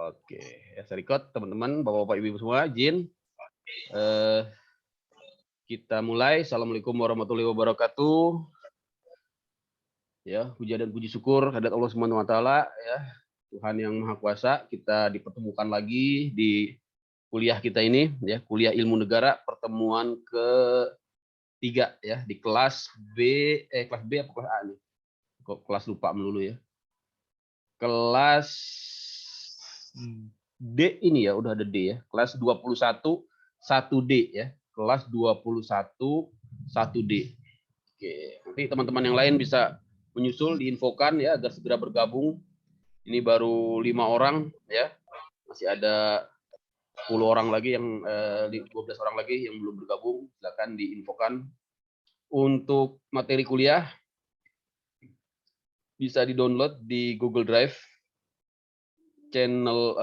Oke, ya saya record teman-teman, bapak-bapak, ibu-ibu semua, izin kita mulai. Assalamualaikum warahmatullahi wabarakatuh. Ya, puja dan puji syukur hadirat Allah Subhanahu wa taala, ya. Tuhan yang Maha Kuasa, kita dipertemukan lagi di kuliah kita ini, ya, kuliah ilmu negara pertemuan ketiga, ya, di kelas kelas B apa kelas A nih? Kok kelas lupa melulu ya. Kelas D ini ya, udah ada D ya. Kelas 21 1D ya. Kelas 21 1D. Oke, nanti teman-teman yang lain bisa menyusul, diinfokan ya agar segera bergabung. Ini baru 5 orang ya. Masih ada 10 orang lagi yang 12 orang lagi yang belum bergabung. Silakan diinfokan. Untuk materi kuliah bisa di-download di Google Drive. Channel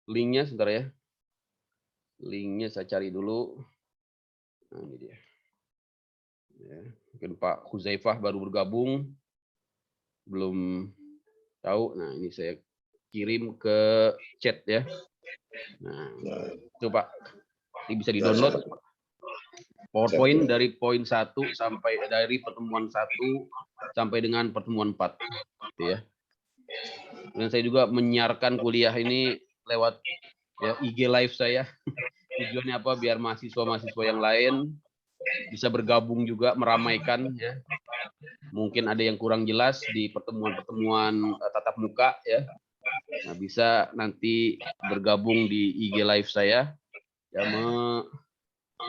linknya sebentar ya. Linknya saya cari dulu. Nah, ini dia. Ya, mungkin Pak Huzaifah baru bergabung, belum tahu. Nah, ini saya kirim ke chat ya. Nah, coba ini bisa di-download PowerPoint dari poin 1 sampai dari pertemuan 1 sampai dengan pertemuan 4 gitu ya. Dan saya juga menyiarkan kuliah ini lewat ya IG live saya. Tujuannya apa? Biar mahasiswa-mahasiswa yang lain bisa bergabung juga, meramaikan ya. Mungkin ada yang kurang jelas di pertemuan-pertemuan tatap muka ya. Nah, bisa nanti bergabung di IG live saya ya,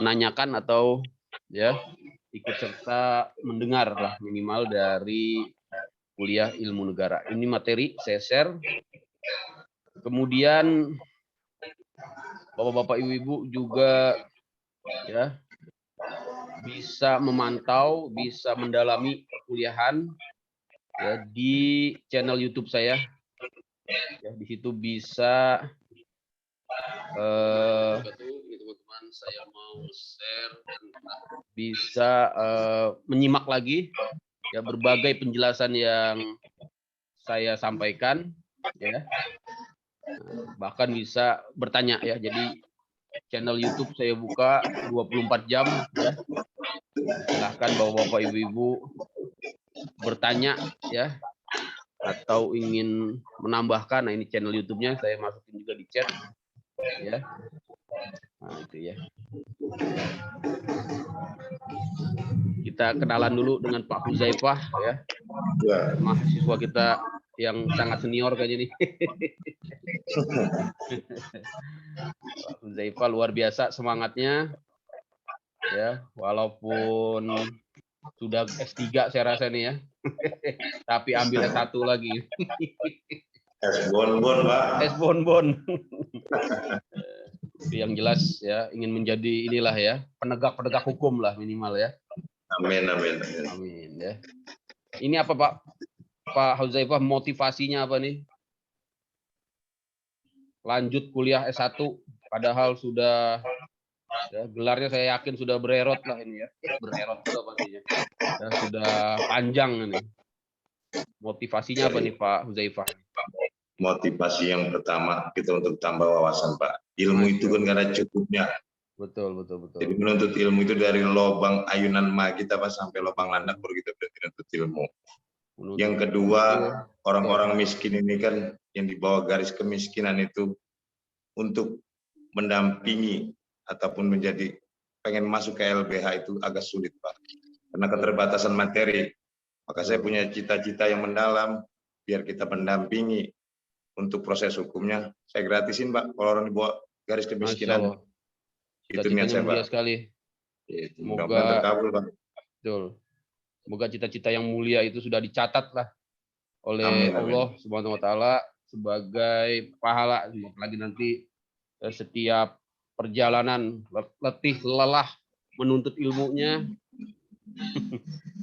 menanyakan atau ya ikut serta mendengar lah minimal dari kuliah ilmu negara. Ini materi saya share. Kemudian Bapak-bapak, Ibu-ibu juga ya bisa memantau, bisa mendalami perkuliahan ya di channel YouTube saya. Ya, di situ bisa teman-teman, saya mau share dan bisa menyimak lagi ya berbagai penjelasan yang saya sampaikan ya. Bahkan bisa bertanya ya. Jadi channel YouTube saya buka 24 jam ya. Silahkan bapak-bapak, ibu-ibu bertanya ya, atau ingin menambahkan. Nah, ini channel YouTube-nya saya masukin juga di chat ya. Nah, itu ya. Kita kenalan dulu dengan Pak Huzaifah ya. Mahasiswa kita yang sangat senior kayaknya nih. Pak Huzaifah luar biasa semangatnya ya, walaupun sudah S3 saya rasa nih ya. Tapi ambil S1 lagi. Es bonbon, Pak. Es bonbon. Yang jelas ya, ingin menjadi inilah ya, penegak hukum lah minimal ya. Amin, amin, amin. Amin ya. Ini apa Pak Huzaifah, motivasinya apa nih? Lanjut kuliah S1 padahal sudah ya, gelarnya saya yakin sudah bererot lah ini ya. Bererot itu apa artinya? Ya, sudah panjang ini. Motivasinya apa nih Pak Huzaifah? Motivasi yang pertama kita untuk tambah wawasan, Pak. Ilmu itu kan karena cukupnya. Betul. Jadi menuntut ilmu itu dari lubang ayunan ma kita Pak sampai lubang landak baru kita berarti menuntut ilmu. Yang kedua, orang-orang miskin ini kan yang di bawah garis kemiskinan itu untuk mendampingi ataupun menjadi pengen masuk ke LBH itu agak sulit, Pak. Karena keterbatasan materi. Maka saya punya cita-cita yang mendalam biar kita mendampingi untuk proses hukumnya. Saya gratisin, Pak, kalau orang di bawah garis kemiskinan. Itu niat saya, Pak. Sekali. Semoga terkabul, Pak. Betul. Semoga cita-cita yang mulia itu sudah dicatat lah oleh Allah Subhanahu wa taala sebagai pahala. Lagi nanti setiap perjalanan letih lelah menuntut ilmunya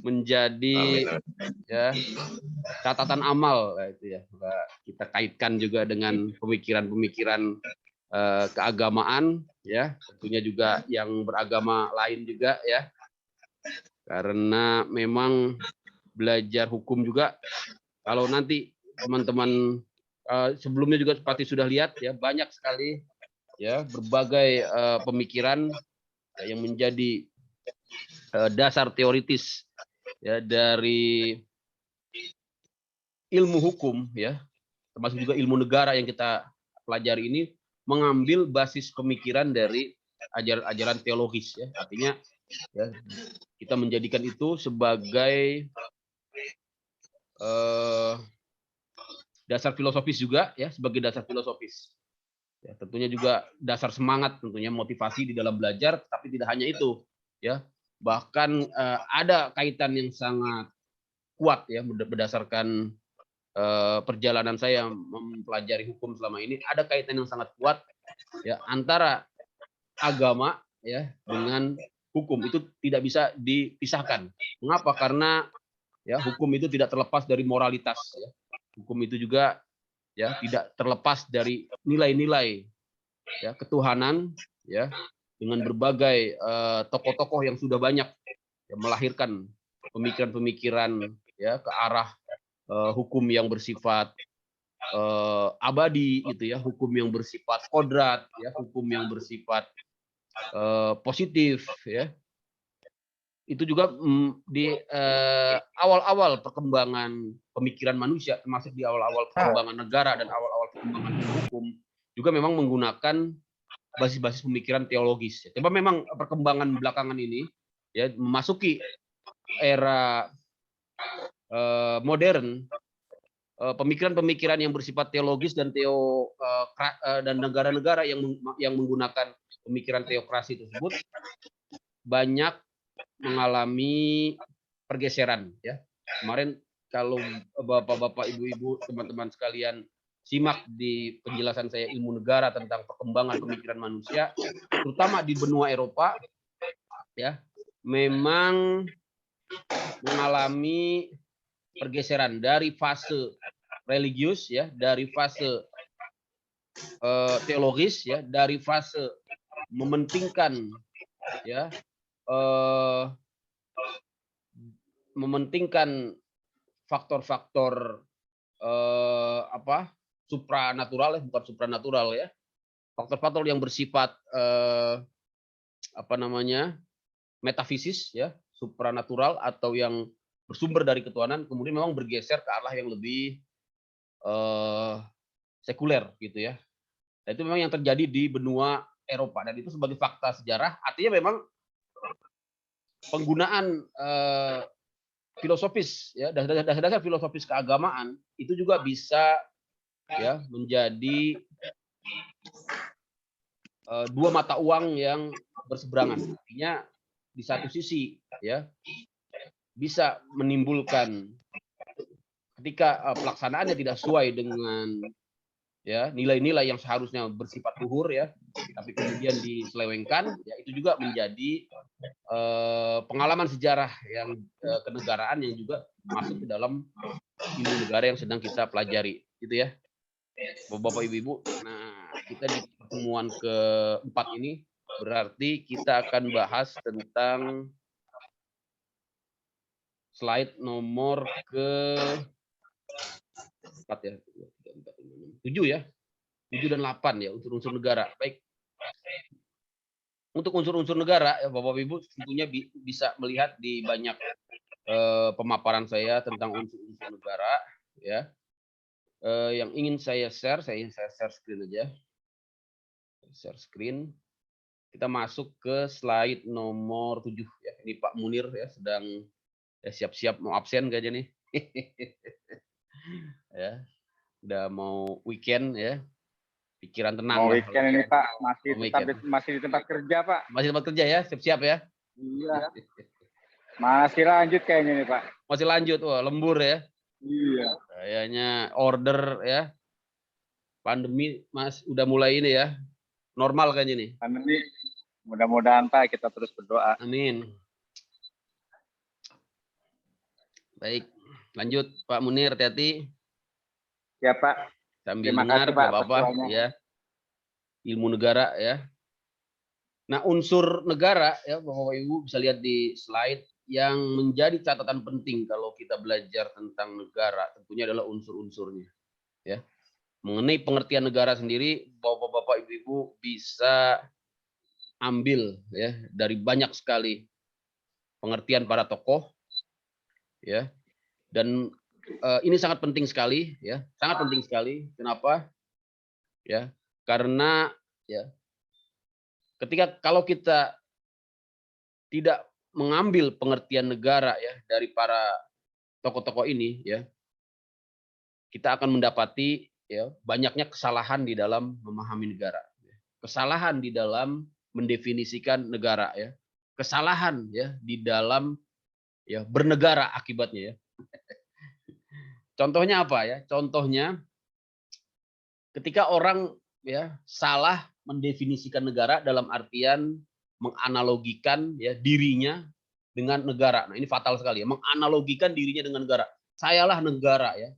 menjadi ya catatan amal itu ya. Kita kaitkan juga dengan pemikiran-pemikiran keagamaan ya, tentunya juga yang beragama lain juga ya. Karena memang belajar hukum juga, kalau nanti teman-teman sebelumnya juga pasti sudah lihat ya, banyak sekali ya berbagai pemikiran ya, yang menjadi dasar teoritis ya dari ilmu hukum ya, termasuk juga ilmu negara yang kita pelajari ini mengambil basis pemikiran dari ajaran teologis ya. Artinya ya, kita menjadikan itu sebagai dasar filosofis juga ya, sebagai dasar filosofis. Ya, tentunya juga dasar semangat, tentunya motivasi di dalam belajar, tapi tidak hanya itu ya. Bahkan ada kaitan yang sangat kuat ya berdasarkan perjalanan saya mempelajari hukum selama ini, ada kaitan yang sangat kuat ya antara agama ya dengan hukum, itu tidak bisa dipisahkan. Mengapa? Karena ya hukum itu tidak terlepas dari moralitas ya. Hukum itu juga ya tidak terlepas dari nilai-nilai ya ketuhanan ya, dengan berbagai tokoh-tokoh yang sudah banyak ya, melahirkan pemikiran-pemikiran ya ke arah hukum yang bersifat abadi gitu ya, hukum yang bersifat kodrat ya, hukum yang bersifat positif ya. Itu juga di awal-awal perkembangan pemikiran manusia, termasuk di awal-awal perkembangan negara dan awal-awal perkembangan hukum, juga memang menggunakan basis-basis pemikiran teologis. Coba memang perkembangan belakangan ini ya memasuki era modern, pemikiran-pemikiran yang bersifat teologis dan dan negara-negara yang menggunakan pemikiran teokrasi tersebut banyak mengalami pergeseran ya. Kemarin kalau bapak-bapak, ibu-ibu, teman-teman sekalian simak di penjelasan saya ilmu negara tentang perkembangan pemikiran manusia, terutama di benua Eropa ya, memang mengalami pergeseran dari fase religius ya, dari fase teologis ya, dari fase mementingkan ya mementingkan faktor-faktor supranatural ya, bukan supranatural ya, faktor-faktor yang bersifat metafisis ya, supranatural atau yang bersumber dari ketuhanan, kemudian memang bergeser ke arah yang lebih sekuler gitu ya. Nah, itu memang yang terjadi di benua Eropa, dan itu sebagai fakta sejarah. Artinya memang penggunaan filosofis ya, dasar-dasar filosofis keagamaan itu juga bisa ya menjadi dua mata uang yang berseberangan. Artinya di satu sisi ya bisa menimbulkan ketika pelaksanaannya tidak sesuai dengan ya nilai-nilai yang seharusnya bersifat luhur ya, tapi kemudian diselewengkan, ya itu juga menjadi pengalaman sejarah yang kenegaraan yang juga masuk ke dalam ilmu negara yang sedang kita pelajari, gitu ya, Bapak Ibu. Nah, kita di pertemuan keempat ini berarti kita akan bahas tentang slide nomor ke 4 ya, 7 ya, 7 dan 8 ya, unsur-unsur negara. Baik. Untuk unsur-unsur negara ya Bapak Ibu tentunya bisa melihat di banyak pemaparan saya tentang unsur-unsur negara ya. Yang ingin saya share screen aja. Share screen. Kita masuk ke slide nomor 7 ya. Ini Pak Munir ya sedang siap-siap mau absen kayaknya nih. Ya. Udah mau weekend ya. Pikiran tenang mau lah. Weekend ini Pak, masih di tempat kerja Pak. Masih tempat kerja ya, siap-siap ya. Iya. Masih lanjut kayaknya nih Pak. Masih lanjut, wah lembur ya. Iya. Kayaknya order ya. Pandemi Mas udah mulai ini ya. Normal kayaknya nih. Pandemi, mudah-mudahan Pak kita terus berdoa. Amin. Baik, lanjut Pak Munir, hati-hati. Ya Pak. Sambil dengar Bapak-bapak ya. Ilmu negara ya. Nah, unsur negara ya Bapak Ibu bisa lihat di slide yang menjadi catatan penting kalau kita belajar tentang negara tentunya adalah unsur-unsurnya. Ya. mengenai pengertian negara sendiri, Bapak-bapak, Ibu-ibu bisa ambil ya dari banyak sekali pengertian para tokoh ya. Dan ini sangat penting sekali ya, sangat penting sekali. Kenapa? Ya, karena ya ketika kalau kita tidak mengambil pengertian negara ya dari para tokoh-tokoh ini ya, kita akan mendapati ya banyaknya kesalahan di dalam memahami negara. Kesalahan di dalam mendefinisikan negara ya. Kesalahan ya di dalam ya bernegara akibatnya ya. Contohnya apa ya? Contohnya ketika orang ya salah mendefinisikan negara dalam artian menganalogikan ya dirinya dengan negara. Nah, ini fatal sekali ya, menganalogikan dirinya dengan negara. Sayalah negara ya.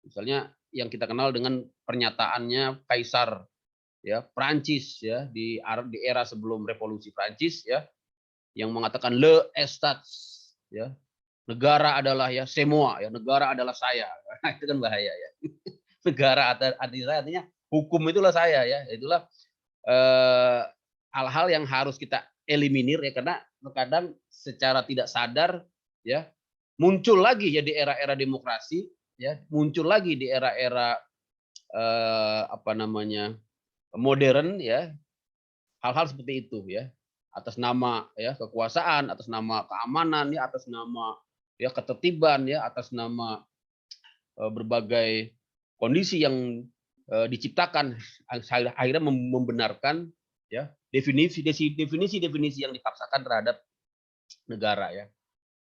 Misalnya yang kita kenal dengan pernyataannya Kaisar ya Prancis ya di era sebelum revolusi Prancis ya yang mengatakan le estat ya. Negara adalah ya semua ya, negara adalah saya. Nah, itu kan bahaya ya. Negara artinya hukum itulah saya ya. Itulah hal-hal yang harus kita eliminir ya karena terkadang secara tidak sadar ya muncul lagi ya di era-era demokrasi ya, muncul lagi di era-era apa namanya modern ya, hal-hal seperti itu ya. Atas nama ya kekuasaan, atas nama keamanan ya, atas nama ya ketertiban ya, atas nama berbagai kondisi yang diciptakan akhirnya membenarkan ya definisi yang dipaksakan terhadap negara ya.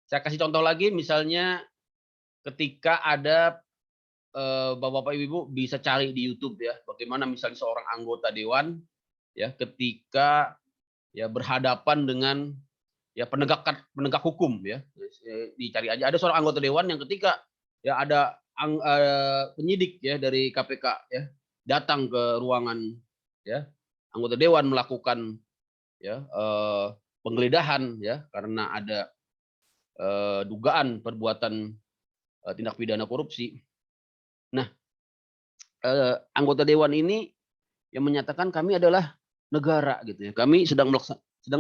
Saya kasih contoh lagi misalnya ketika ada Bapak-bapak Ibu bisa cari di YouTube ya bagaimana misalnya seorang anggota dewan ya ketika ya berhadapan dengan ya penegak hukum ya. Dicari aja ada seorang anggota dewan yang ketika ya ada penyidik ya dari KPK ya datang ke ruangan ya anggota dewan melakukan ya penggeledahan ya karena ada dugaan perbuatan tindak pidana korupsi. Nah, anggota dewan ini yang menyatakan kami adalah negara gitu ya. Kami sedang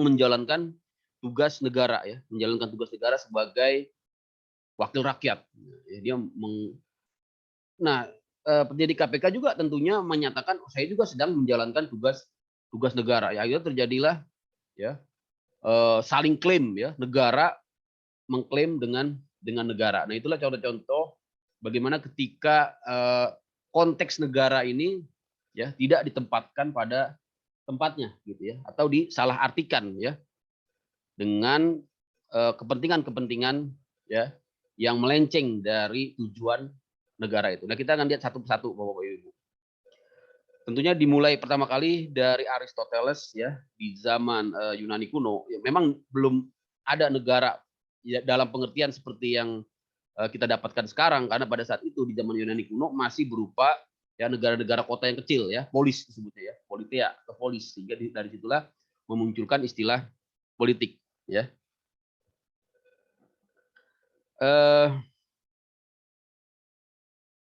menjalankan tugas negara ya, menjalankan tugas negara sebagai wakil rakyat. Dia Nah, penyidik KPK juga tentunya menyatakan saya juga sedang menjalankan tugas negara. Ya, akhirnya terjadilah ya saling klaim ya, negara mengklaim dengan negara. Nah, itulah contoh-contoh bagaimana ketika konteks negara ini ya tidak ditempatkan pada tempatnya gitu ya atau disalahartikan ya dengan kepentingan-kepentingan ya yang melenceng dari tujuan negara itu. Nah, kita akan lihat satu persatu Bapak Ibu. Tentunya dimulai pertama kali dari Aristoteles ya di zaman Yunani kuno. Ya, memang belum ada negara ya, dalam pengertian seperti yang kita dapatkan sekarang karena pada saat itu di zaman Yunani kuno masih berupa ya negara-negara kota yang kecil ya, polis disebutnya ya, politia atau polis sehingga dari situlah memunculkan istilah politik ya.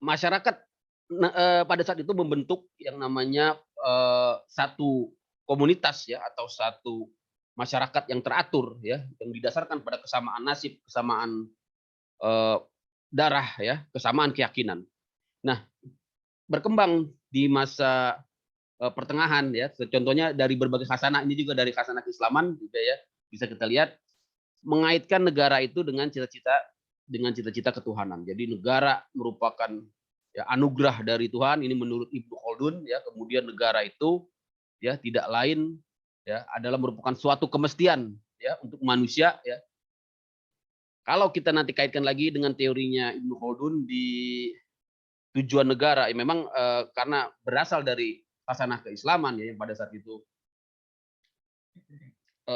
Masyarakat pada saat itu membentuk yang namanya satu komunitas ya atau satu masyarakat yang teratur ya yang didasarkan pada kesamaan nasib, kesamaan darah ya, kesamaan keyakinan. Nah, berkembang di masa pertengahan ya, contohnya dari berbagai khasanah ini juga dari khasanah keislaman juga ya bisa kita lihat mengaitkan negara itu dengan cita-cita ketuhanan. Jadi negara merupakan ya anugerah dari Tuhan ini menurut Ibnu Khaldun ya. Kemudian negara itu ya tidak lain ya adalah merupakan suatu kemestian ya untuk manusia ya. Kalau kita nanti kaitkan lagi dengan teorinya Ibnu Khaldun di tujuan negara ya memang karena berasal dari khasanah keislaman ya yang pada saat itu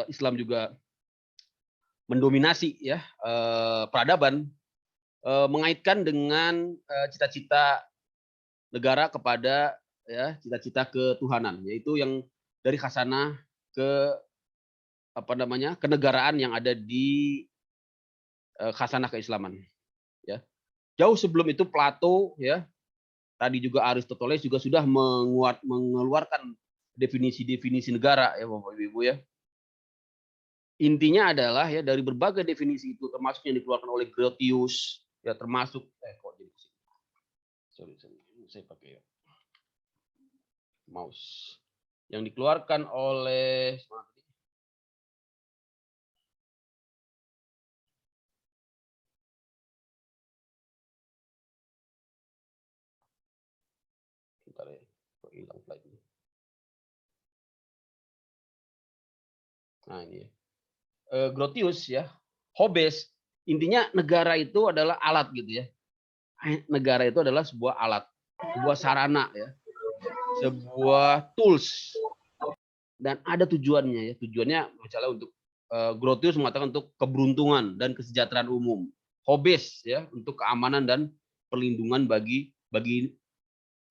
Islam juga mendominasi ya peradaban mengaitkan dengan cita-cita negara kepada ya cita-cita ketuhanan yaitu yang dari khasanah ke apa namanya kenegaraan yang ada di khasanah keislaman ya. Jauh sebelum itu Plato ya tadi juga Aristoteles juga sudah mengeluarkan definisi-definisi negara ya Bapak Ibu ya. Intinya adalah ya dari berbagai definisi itu termasuk yang dikeluarkan oleh Grotius ya termasuk sorry saya pakai mouse yang dikeluarkan oleh bentar ya, kok hilang slide-nya. Nah ini ya. Grotius ya, Hobbes, intinya negara itu adalah alat gitu ya. Negara itu adalah sebuah alat, sebuah sarana ya, sebuah tools dan ada tujuannya ya. Tujuannya misalnya untuk Grotius mengatakan untuk keberuntungan dan kesejahteraan umum. Hobbes ya untuk keamanan dan perlindungan bagi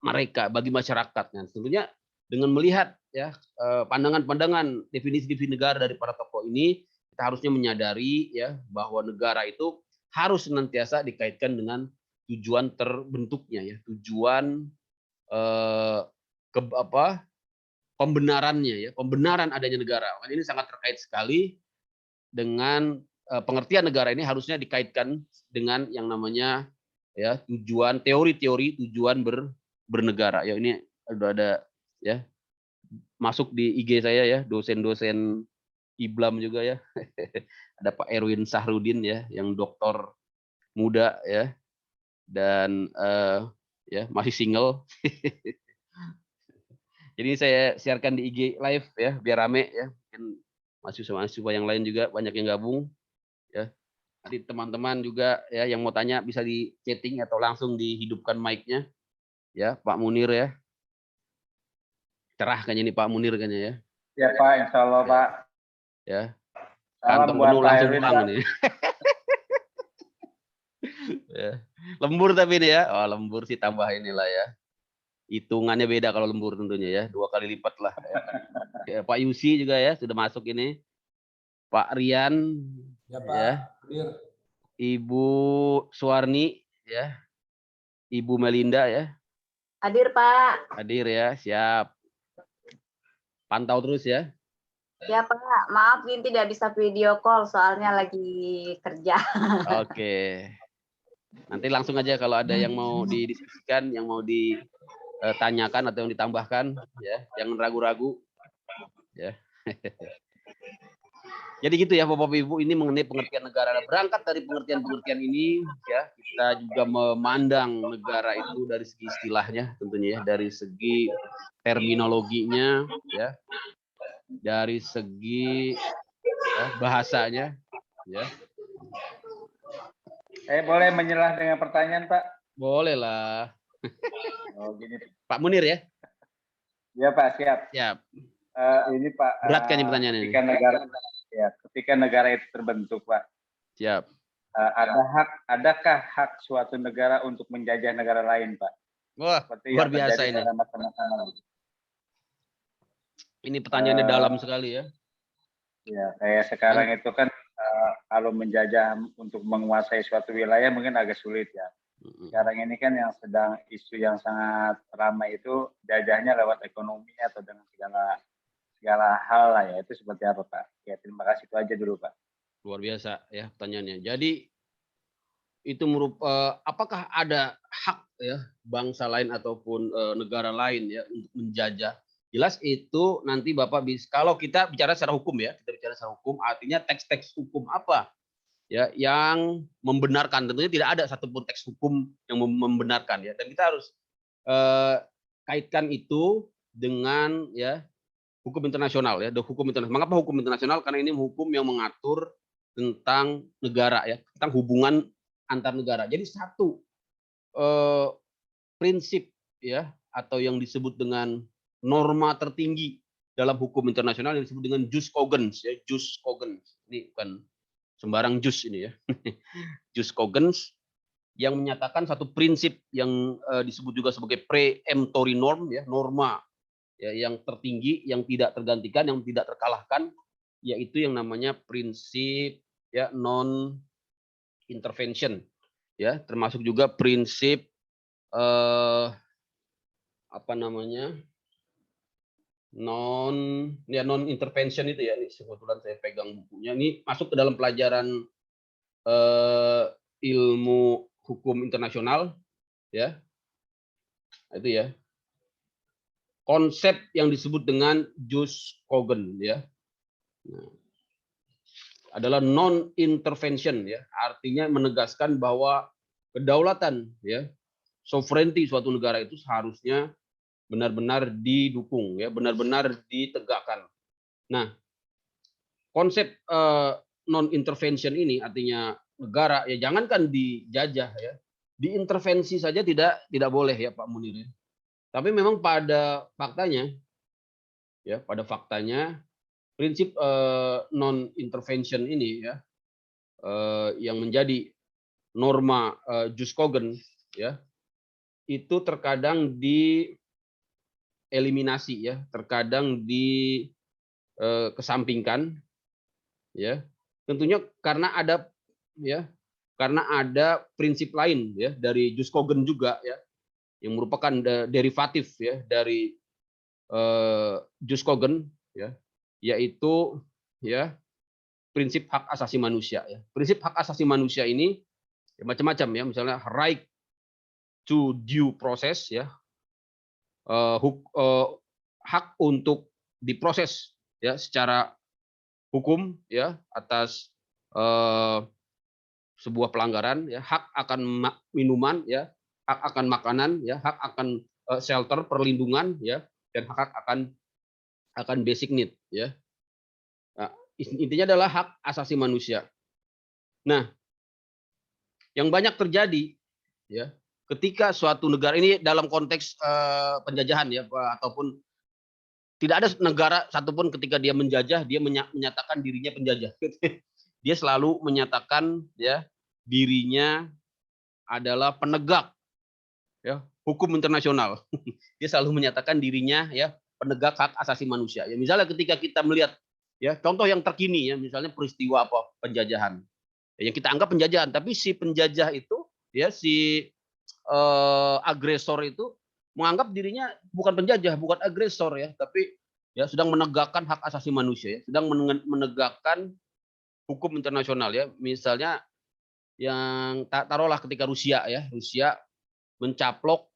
mereka, bagi masyarakat. Nah, tentunya dengan melihat ya pandangan-pandangan definisi-definisi negara dari para tokoh ini, kita harusnya menyadari ya bahwa negara itu harus senantiasa dikaitkan dengan tujuan terbentuknya ya, tujuan pembenarannya ya, pembenaran adanya negara. Ini sangat terkait sekali dengan pengertian negara ini harusnya dikaitkan dengan yang namanya ya tujuan teori-teori tujuan bernegara. Ya ini udah ada ya masuk di IG saya ya, dosen-dosen Iblam juga ya. Ada Pak Erwin Sahrudin ya, yang doktor muda ya, dan ya masih single. Jadi saya siarkan di IG live ya, biar rame ya. Mungkin mahasiswa yang lain juga banyak yang gabung ya. Jadi teman-teman juga ya yang mau tanya bisa di chatting atau langsung dihidupkan mic-nya ya, Pak Munir ya. Cerah kayaknya ini Pak Munir kayaknya ya. Ya Pak, insya Allah ya. Pak. Ya. Salam Kantong buat penuh Pak langsung Erwin, pulang Pak. ini. Ya. Lembur tapi ini ya. Oh, lembur sih tambah inilah ya. Hitungannya beda kalau lembur tentunya ya. 2 kali lipat lah. Ya, Pak Yusi juga ya sudah masuk ini. Pak Rian. Ya Pak. Ya. Clear. Ibu Suwarni ya. Ibu Melinda ya. Hadir Pak. Hadir ya, siap. Pantau terus ya. Ya Pak, maaf ini tidak bisa video call soalnya lagi kerja. Oke. Nanti langsung aja kalau ada yang mau didiskusikan, yang mau ditanyakan atau yang ditambahkan, ya, jangan ragu-ragu, ya. Jadi gitu ya Bapak Ibu, ini mengenai pengertian negara. Berangkat dari pengertian-pengertian ini, ya, kita juga memandang negara itu dari segi istilahnya, tentunya ya, dari segi terminologinya, ya, dari segi ya, bahasanya, ya. Boleh menyelah dengan pertanyaan Pak? Boleh lah. Oh gini. Pak Munir ya? Ya Pak, siap. Siap. Ini Pak. Berat kan ini pertanyaan ini? Ketika negara itu terbentuk Pak. Siap. Adakah hak suatu negara untuk menjajah negara lain Pak? Wah, seperti luar biasa ini. Ini pertanyaannya dalam sekali ya. Ya, kayak sekarang itu kan kalau menjajah untuk menguasai suatu wilayah mungkin agak sulit ya. Sekarang ini kan yang sedang isu yang sangat ramai itu jajahnya lewat ekonomi atau dengan segala hal lah ya. Itu seperti apa Pak? Ya terima kasih, itu aja dulu Pak. Luar biasa ya pertanyaannya. Jadi itu apakah ada hak ya bangsa lain ataupun negara lain ya untuk menjajah? Jelas itu nanti Bapak bisa, kalau kita bicara secara hukum ya, kita bicara secara hukum artinya teks-teks hukum apa ya yang membenarkan. Tentunya tidak ada satupun teks hukum yang membenarkan ya, dan kita harus kaitkan itu dengan ya hukum internasional ya, hukum internasional. Mengapa hukum internasional? Karena ini hukum yang mengatur tentang negara ya, tentang hubungan antar negara. Jadi satu prinsip ya atau yang disebut dengan norma tertinggi dalam hukum internasional yang disebut dengan jus cogens ya, jus cogens. Ini bukan sembarang jus ini ya. Jus cogens yang menyatakan satu prinsip yang disebut juga sebagai preemptory norm ya, norma ya yang tertinggi, yang tidak tergantikan, yang tidak terkalahkan, yaitu yang namanya prinsip ya non intervention ya, termasuk juga prinsip apa namanya, non intervention itu ya, ini kebetulan saya pegang bukunya, ini masuk ke dalam pelajaran ilmu hukum internasional ya, itu ya, konsep yang disebut dengan jus cogens ya. Nah, adalah non intervention ya, artinya menegaskan bahwa kedaulatan ya, sovereignty suatu negara itu seharusnya benar-benar didukung ya, benar-benar ditegakkan. Nah, konsep non intervention ini artinya negara ya jangankan dijajah ya, diintervensi saja tidak boleh ya Pak Munir. Tapi memang pada faktanya ya, prinsip non intervention ini ya, yang menjadi norma jus cogens ya, itu terkadang dieliminasi ya, terkadang dikesampingkan ya, tentunya karena ada prinsip lain ya dari jus cogens juga ya, yang merupakan derivatif ya dari jus cogens ya, yaitu ya prinsip hak asasi manusia ya. Prinsip hak asasi manusia ini ya, macam-macam ya, misalnya right to due process ya, hak untuk diproses ya secara hukum ya atas sebuah pelanggaran ya, hak akan minuman ya, hak akan makanan ya, hak akan shelter perlindungan ya, dan hak akan basic need ya. Nah, intinya adalah hak asasi manusia. Nah, yang banyak terjadi ya ketika suatu negara ini dalam konteks penjajahan ya, ataupun tidak ada negara satupun ketika dia menjajah dia menyatakan dirinya penjajah. Dia selalu menyatakan ya dirinya adalah penegak ya hukum internasional. Dia selalu menyatakan dirinya ya penegak hak asasi manusia. Ya misalnya ketika kita melihat ya contoh yang terkini ya, misalnya peristiwa apa penjajahan. Ya, yang kita anggap penjajahan, tapi si penjajah itu ya si agresor itu menganggap dirinya bukan penjajah, bukan agresor ya, tapi ya sedang menegakkan hak asasi manusia ya, sedang menegakkan hukum internasional ya. Misalnya yang taruhlah ketika Rusia ya, Rusia mencaplok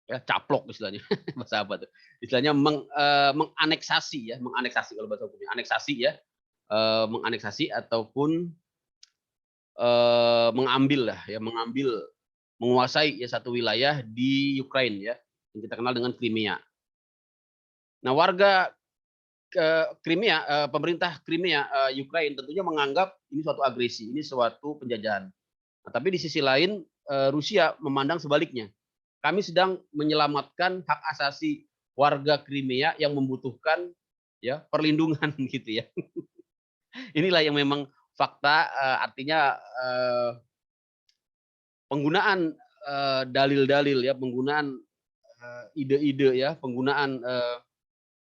ya, caplok istilahnya bahasa apa tuh? Istilahnya menganeksasi ya, menganeksasi kalau bahasa hukumnya, aneksasi ya, menganeksasi ataupun mengambil lah ya, menguasai ya satu wilayah di Ukraina ya, yang kita kenal dengan Crimea. Nah, warga Crimea, pemerintah Crimea Ukraina tentunya menganggap ini suatu agresi, ini suatu penjajahan. Nah, tapi di sisi lain Rusia memandang sebaliknya. Kami sedang menyelamatkan hak asasi warga Crimea yang membutuhkan ya perlindungan gitu ya. Inilah yang memang fakta, artinya penggunaan dalil-dalil ya, penggunaan ide-ide ya, penggunaan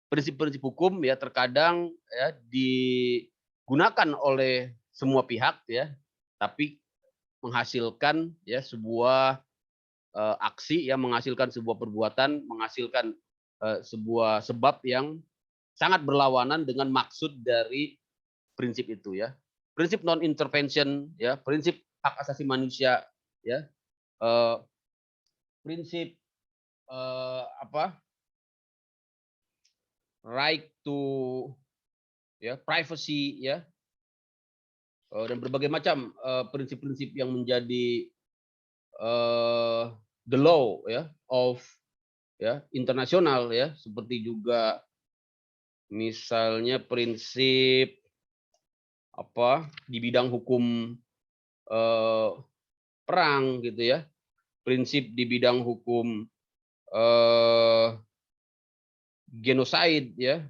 prinsip-prinsip hukum ya terkadang ya digunakan oleh semua pihak ya, tapi menghasilkan ya sebuah aksi yang menghasilkan sebuah perbuatan, menghasilkan sebuah sebab yang sangat berlawanan dengan maksud dari prinsip itu ya. Prinsip non intervention ya, prinsip hak asasi manusia ya, prinsip right to ya privacy ya, dan berbagai macam prinsip-prinsip yang menjadi the law ya of ya internasional ya, seperti juga misalnya prinsip di bidang hukum perang gitu ya, prinsip di bidang hukum genocide ya,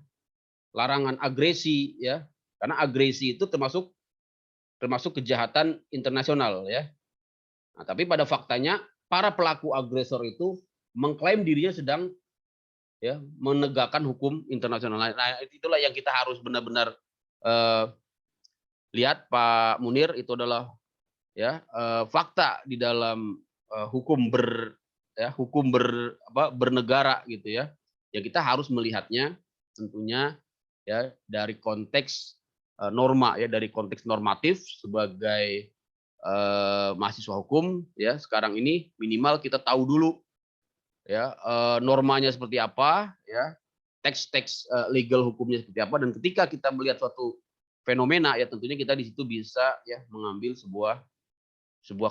larangan agresi ya, karena agresi itu termasuk kejahatan internasional ya. Nah, tapi pada faktanya para pelaku agresor itu mengklaim dirinya sedang ya menegakkan hukum internasional. Nah, itulah yang kita harus benar-benar lihat Pak Munir, itu adalah ya fakta di dalam hukum ya hukum bernegara gitu ya. Ya kita harus melihatnya tentunya ya dari konteks norma ya, dari konteks normatif sebagai mahasiswa hukum ya. Sekarang ini minimal kita tahu dulu ya normanya seperti apa ya, teks-teks legal hukumnya seperti apa, dan ketika kita melihat suatu fenomena ya tentunya kita di situ bisa ya mengambil sebuah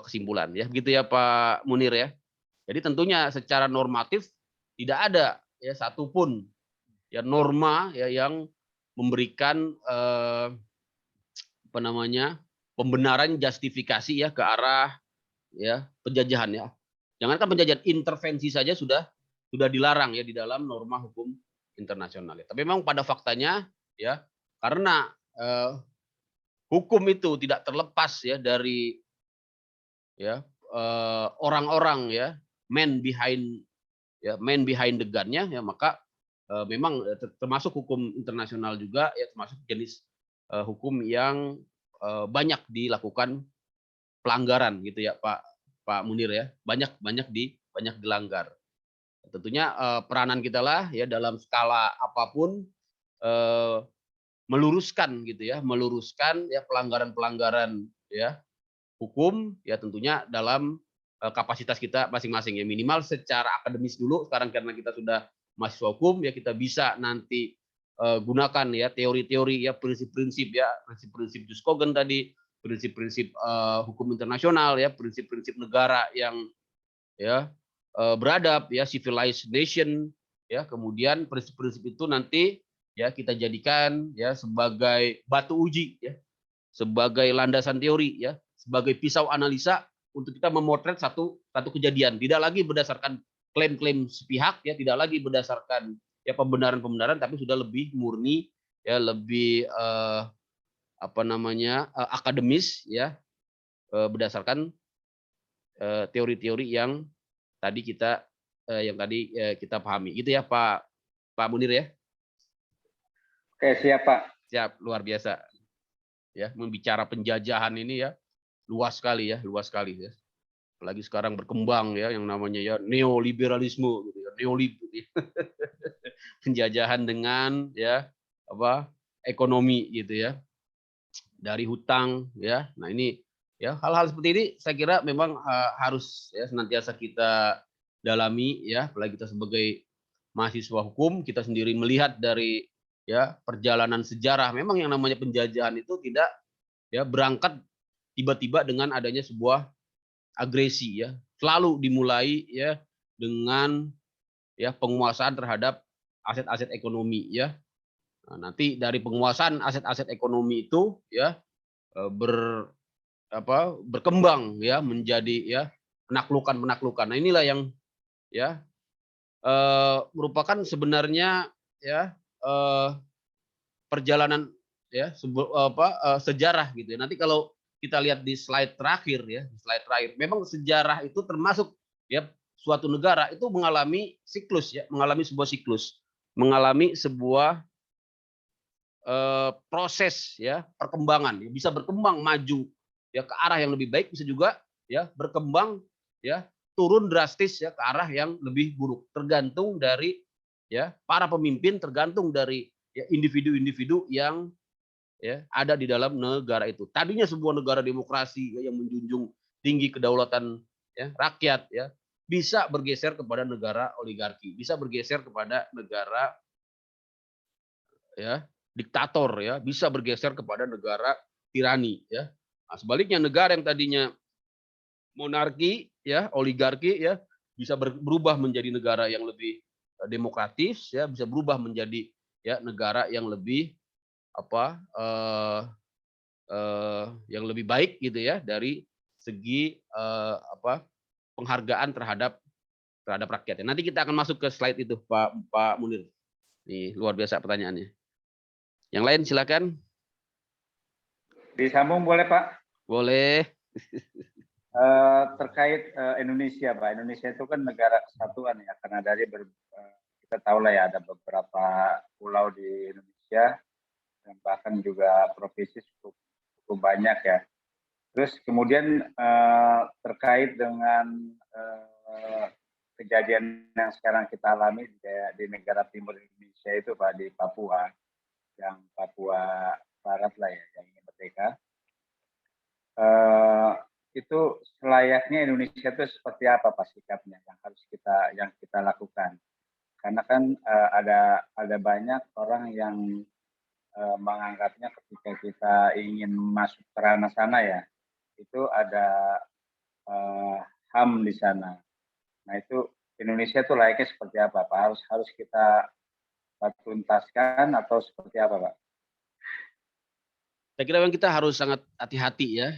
kesimpulan ya, begitu ya Pak Munir ya. Jadi tentunya secara normatif tidak ada ya satupun ya norma ya yang memberikan pembenaran justifikasi ya ke arah ya penjajahan ya. Jangankan penjajahan, intervensi saja sudah dilarang ya di dalam norma hukum internasional ya. Tapi memang pada faktanya ya karena hukum itu tidak terlepas ya dari ya orang-orang ya man behind the gun-nya ya, maka memang termasuk hukum internasional juga ya, termasuk jenis hukum yang banyak dilakukan pelanggaran gitu ya Pak Munir ya, banyak dilanggar. Tentunya peranan kita lah ya dalam skala apapun meluruskan ya pelanggaran-pelanggaran ya hukum ya, tentunya dalam kapasitas kita masing-masing ya, minimal secara akademis dulu. Sekarang karena kita sudah mahasiswa hukum ya, kita bisa nanti gunakan ya teori-teori ya, prinsip-prinsip jus cogens tadi, prinsip-prinsip hukum internasional ya, prinsip-prinsip negara yang ya beradab ya, civilized nation ya. Kemudian prinsip-prinsip itu nanti ya kita jadikan ya sebagai batu uji ya, sebagai landasan teori ya, sebagai pisau analisa untuk kita memotret satu kejadian, tidak lagi berdasarkan klaim-klaim sepihak ya, tidak lagi berdasarkan ya pembenaran-pembenaran, tapi sudah lebih murni ya, lebih akademis ya, berdasarkan teori-teori yang tadi kita pahami gitu ya Pak Munir ya. Oke, siap Pak. Siap, luar biasa ya, membicara penjajahan ini ya luas sekali ya. Apalagi sekarang berkembang ya yang namanya ya neoliberalisme gitu ya, neolib gitu ya. Penjajahan dengan ya ekonomi gitu ya, dari hutang ya. Nah ini ya hal-hal seperti ini saya kira memang harus ya senantiasa kita dalami ya, apalagi kita sebagai mahasiswa hukum, kita sendiri melihat dari ya perjalanan sejarah. Memang yang namanya penjajahan itu tidak ya berangkat tiba-tiba dengan adanya sebuah agresi ya, selalu dimulai ya dengan ya penguasaan terhadap aset-aset ekonomi ya. Nah, nanti dari penguasaan aset-aset ekonomi itu ya berkembang ya menjadi ya penaklukan. Nah inilah yang ya merupakan sebenarnya ya perjalanan ya sejarah gitu ya. Nanti kalau kita lihat di slide terakhir ya, memang sejarah itu termasuk ya suatu negara itu mengalami siklus ya, mengalami sebuah proses ya perkembangan, ya, bisa berkembang maju ya ke arah yang lebih baik, bisa juga ya berkembang ya turun drastis ya ke arah yang lebih buruk, tergantung dari ya para pemimpin, tergantung dari ya individu-individu yang ya ada di dalam negara itu. Tadinya sebuah negara demokrasi ya, yang menjunjung tinggi kedaulatan ya rakyat ya, bisa bergeser kepada negara oligarki, bisa bergeser kepada negara ya diktator ya, bisa bergeser kepada negara tirani ya. Nah, sebaliknya negara yang tadinya monarki ya, oligarki ya, bisa berubah menjadi negara yang lebih demokratis ya, bisa berubah menjadi ya negara yang lebih yang lebih baik gitu ya dari segi penghargaan terhadap rakyatnya. Nanti kita akan masuk ke slide itu Pak Munir. Nih luar biasa pertanyaannya. Yang lain silakan. Disambung boleh Pak? Boleh. Terkait Indonesia Pak, Indonesia itu kan negara kesatuan ya, karena dari kita tahu lah ya ada beberapa pulau di Indonesia dan bahkan juga provinsi cukup banyak ya. Terus kemudian terkait dengan kejadian yang sekarang kita alami di negara timur Indonesia itu Pak, di Papua, yang Papua Barat lah ya, yang ingin merdeka. Itu selayaknya Indonesia itu seperti apa Pak sikapnya yang harus kita lakukan? Karena kan ada banyak orang yang menganggapnya ketika kita ingin masuk ke ranah sana ya, itu ada HAM di sana. Nah itu Indonesia itu layaknya seperti apa Pak? Harus kita tuntaskan atau seperti apa Pak? Saya kira memang kita harus sangat hati-hati ya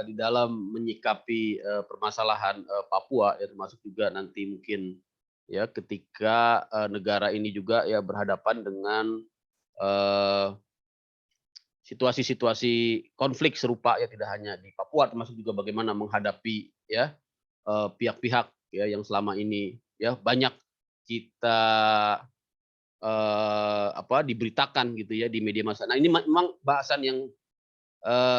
di dalam menyikapi permasalahan Papua, ya, termasuk juga nanti mungkin ya ketika negara ini juga ya berhadapan dengan situasi-situasi konflik serupa ya, tidak hanya di Papua, termasuk juga bagaimana menghadapi ya pihak-pihak ya yang selama ini ya banyak kita diberitakan gitu ya di media massa. Nah ini memang bahasan yang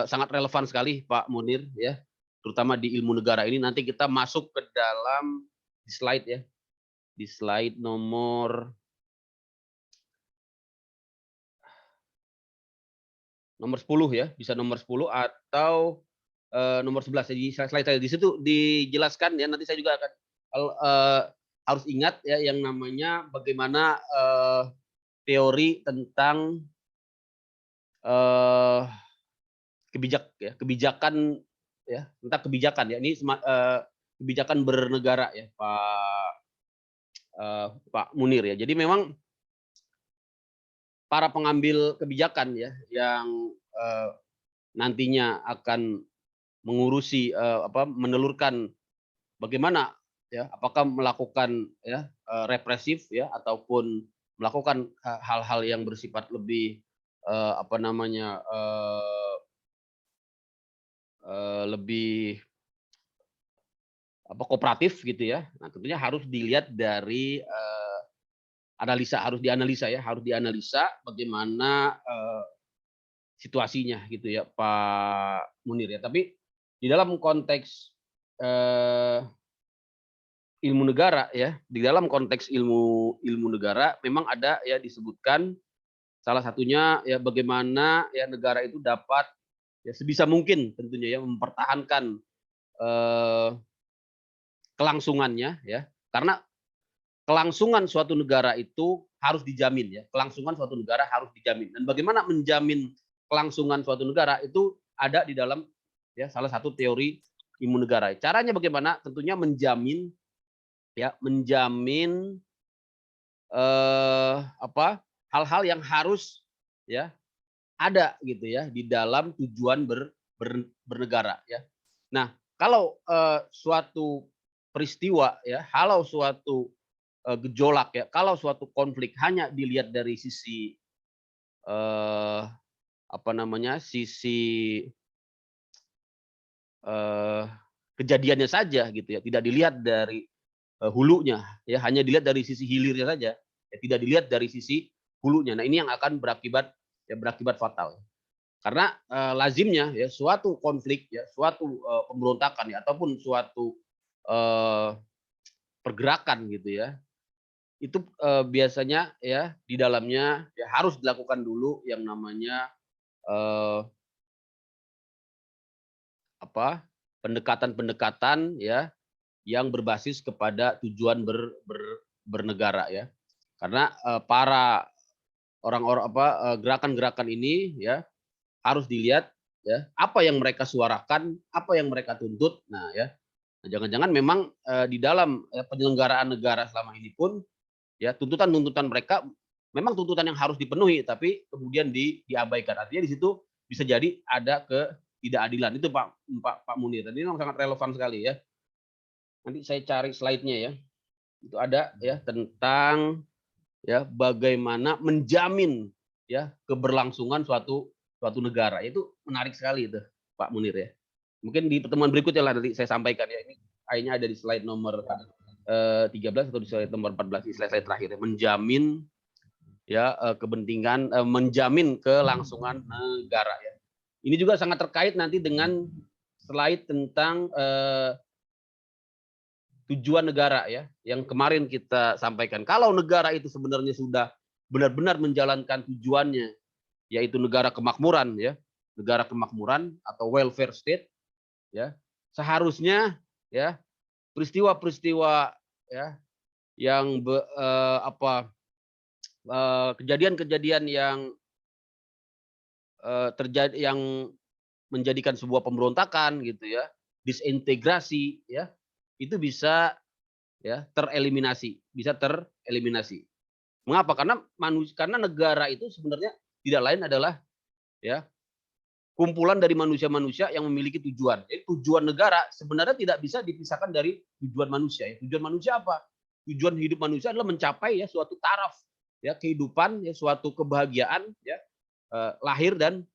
sangat relevan sekali Pak Munir ya, terutama di ilmu negara ini. Nanti kita masuk ke dalam di slide ya, di slide nomor 10 ya, bisa nomor 10 atau nomor 11. Jadi slide saya di situ dijelaskan ya, nanti saya juga akan harus ingat ya yang namanya bagaimana teori tentang kebijakan ya, tentang kebijakan ya, ini kebijakan bernegara ya Pak Munir ya. Jadi memang para pengambil kebijakan ya yang nantinya akan mengurusi menelurkan bagaimana ya, apakah melakukan ya represif ya ataupun melakukan hal-hal yang bersifat lebih lebih kooperatif gitu ya. Nah, tentunya harus dilihat dari harus dianalisa bagaimana situasinya gitu ya Pak Munir ya. Tapi di dalam konteks ilmu negara ya, di dalam konteks ilmu negara memang ada ya disebutkan salah satunya ya bagaimana ya negara itu dapat ya sebisa mungkin tentunya ya mempertahankan kelangsungannya ya, karena kelangsungan suatu negara itu harus dijamin ya, kelangsungan suatu negara harus dijamin. Dan bagaimana menjamin kelangsungan suatu negara itu ada di dalam ya salah satu teori ilmu negara. Caranya bagaimana? Tentunya menjamin hal-hal yang harus ya ada gitu ya di dalam tujuan bernegara ya. Nah, kalau suatu peristiwa ya, kalau suatu gejolak ya, kalau suatu konflik hanya dilihat dari sisi kejadiannya saja gitu ya, tidak dilihat dari hulunya ya, hanya dilihat dari sisi hilirnya saja ya, tidak dilihat dari sisi hulunya. Nah, ini yang akan berakibat fatal. Karena lazimnya ya suatu konflik ya, suatu pemberontakan ya ataupun suatu pergerakan gitu ya, itu biasanya ya di dalamnya ya harus dilakukan dulu yang namanya pendekatan-pendekatan ya yang berbasis kepada tujuan bernegara ya. Karena para orang-orang gerakan-gerakan ini ya harus dilihat ya apa yang mereka suarakan, apa yang mereka tuntut. Nah ya, jangan-jangan memang di dalam penyelenggaraan negara selama ini pun ya tuntutan-tuntutan mereka memang tuntutan yang harus dipenuhi, tapi kemudian diabaikan. Artinya di situ bisa jadi ada ketidakadilan. Itu Pak Munir. Tadi memang sangat relevan sekali ya. Nanti saya cari slide-nya ya. Itu ada ya tentang ya bagaimana menjamin ya keberlangsungan suatu negara. Itu menarik sekali itu Pak Munir ya. Mungkin di pertemuan berikutnya lah nanti saya sampaikan ya. Ini kayaknya ada di slide nomor 13 atau di slide nomor 14, di slide terakhir ya. Menjamin ya kepentingan menjamin kelangsungan negara ya. Ini juga sangat terkait nanti dengan slide tentang tujuan negara ya yang kemarin kita sampaikan. Kalau negara itu sebenarnya sudah benar-benar menjalankan tujuannya, yaitu negara kemakmuran ya, negara kemakmuran atau welfare state ya, seharusnya ya peristiwa-peristiwa ya yang kejadian-kejadian yang terjadi yang menjadikan sebuah pemberontakan gitu ya, disintegrasi ya, itu bisa ya tereliminasi, bisa tereliminasi. Mengapa? Karena negara itu sebenarnya tidak lain adalah ya kumpulan dari manusia-manusia yang memiliki tujuan. Jadi tujuan negara sebenarnya tidak bisa dipisahkan dari tujuan manusia. Ya. Tujuan manusia apa? Tujuan hidup manusia adalah mencapai ya suatu taraf ya kehidupan, ya suatu kebahagiaan ya lahir dan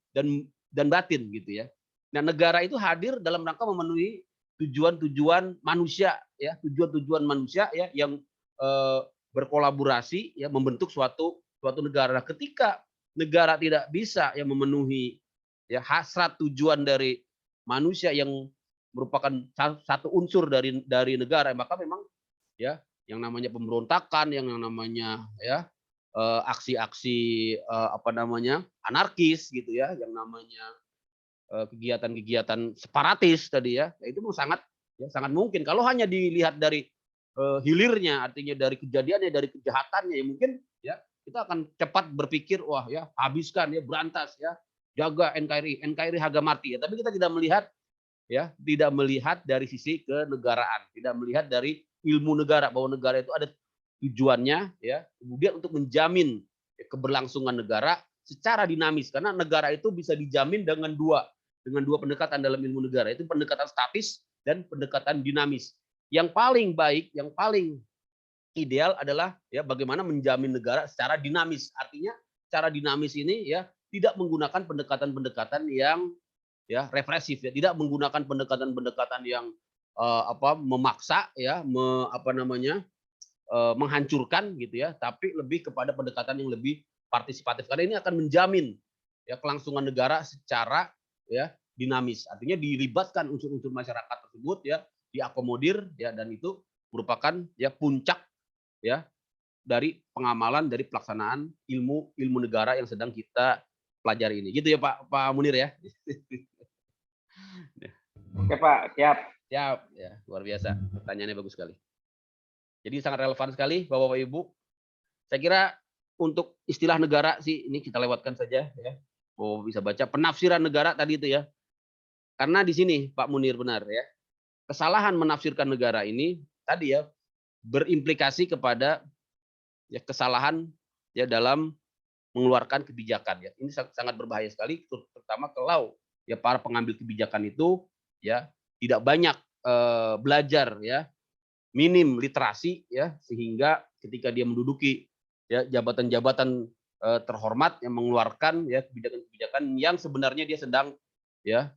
batin gitu ya. Nah, negara itu hadir dalam rangka memenuhi tujuan-tujuan manusia ya, tujuan-tujuan manusia ya yang berkolaborasi ya membentuk suatu negara. Nah, ketika negara tidak bisa ya memenuhi ya hasrat tujuan dari manusia yang merupakan satu unsur dari negara, maka memang ya yang namanya pemberontakan, yang namanya ya aksi-aksi anarkis gitu ya, yang namanya kegiatan-kegiatan separatis tadi ya, itu sangat mungkin kalau hanya dilihat dari hilirnya, artinya dari kejadiannya, dari kejahatannya, ya mungkin ya kita akan cepat berpikir wah ya habiskan ya, berantas ya, jaga NKRI harga mati ya. Tapi kita tidak melihat dari sisi kenegaraan, tidak melihat dari ilmu negara, bahwa negara itu ada tujuannya ya, kemudian untuk menjamin keberlangsungan negara secara dinamis, karena negara itu bisa dijamin dengan dua pendekatan dalam ilmu negara, itu pendekatan statis dan pendekatan dinamis. Yang paling baik, yang paling ideal adalah ya bagaimana menjamin negara secara dinamis. Artinya secara dinamis ini ya tidak menggunakan pendekatan-pendekatan yang ya represif ya, tidak menggunakan pendekatan-pendekatan yang memaksa ya, menghancurkan gitu ya, tapi lebih kepada pendekatan yang lebih partisipatif, karena ini akan menjamin ya kelangsungan negara secara ya dinamis, artinya dilibatkan unsur-unsur masyarakat tersebut ya, diakomodir ya, dan itu merupakan ya puncak ya dari pengamalan dari pelaksanaan ilmu negara yang sedang kita pelajari ini, gitu ya Pak Munir ya. Oke Pak, siap. Siap ya, luar biasa, pertanyaannya bagus sekali. Jadi sangat relevan sekali Bapak Ibu. Saya kira untuk istilah negara sih ini kita lewatkan saja ya. Oh, bisa baca penafsiran negara tadi itu ya. Karena di sini Pak Munir benar ya. Kesalahan menafsirkan negara ini tadi ya berimplikasi kepada ya kesalahan ya dalam mengeluarkan kebijakan ya. Ini sangat berbahaya sekali, terutama kalau ya para pengambil kebijakan itu ya tidak banyak belajar ya, minim literasi ya, sehingga ketika dia menduduki ya jabatan-jabatan terhormat yang mengeluarkan ya kebijakan-kebijakan yang sebenarnya dia sedang ya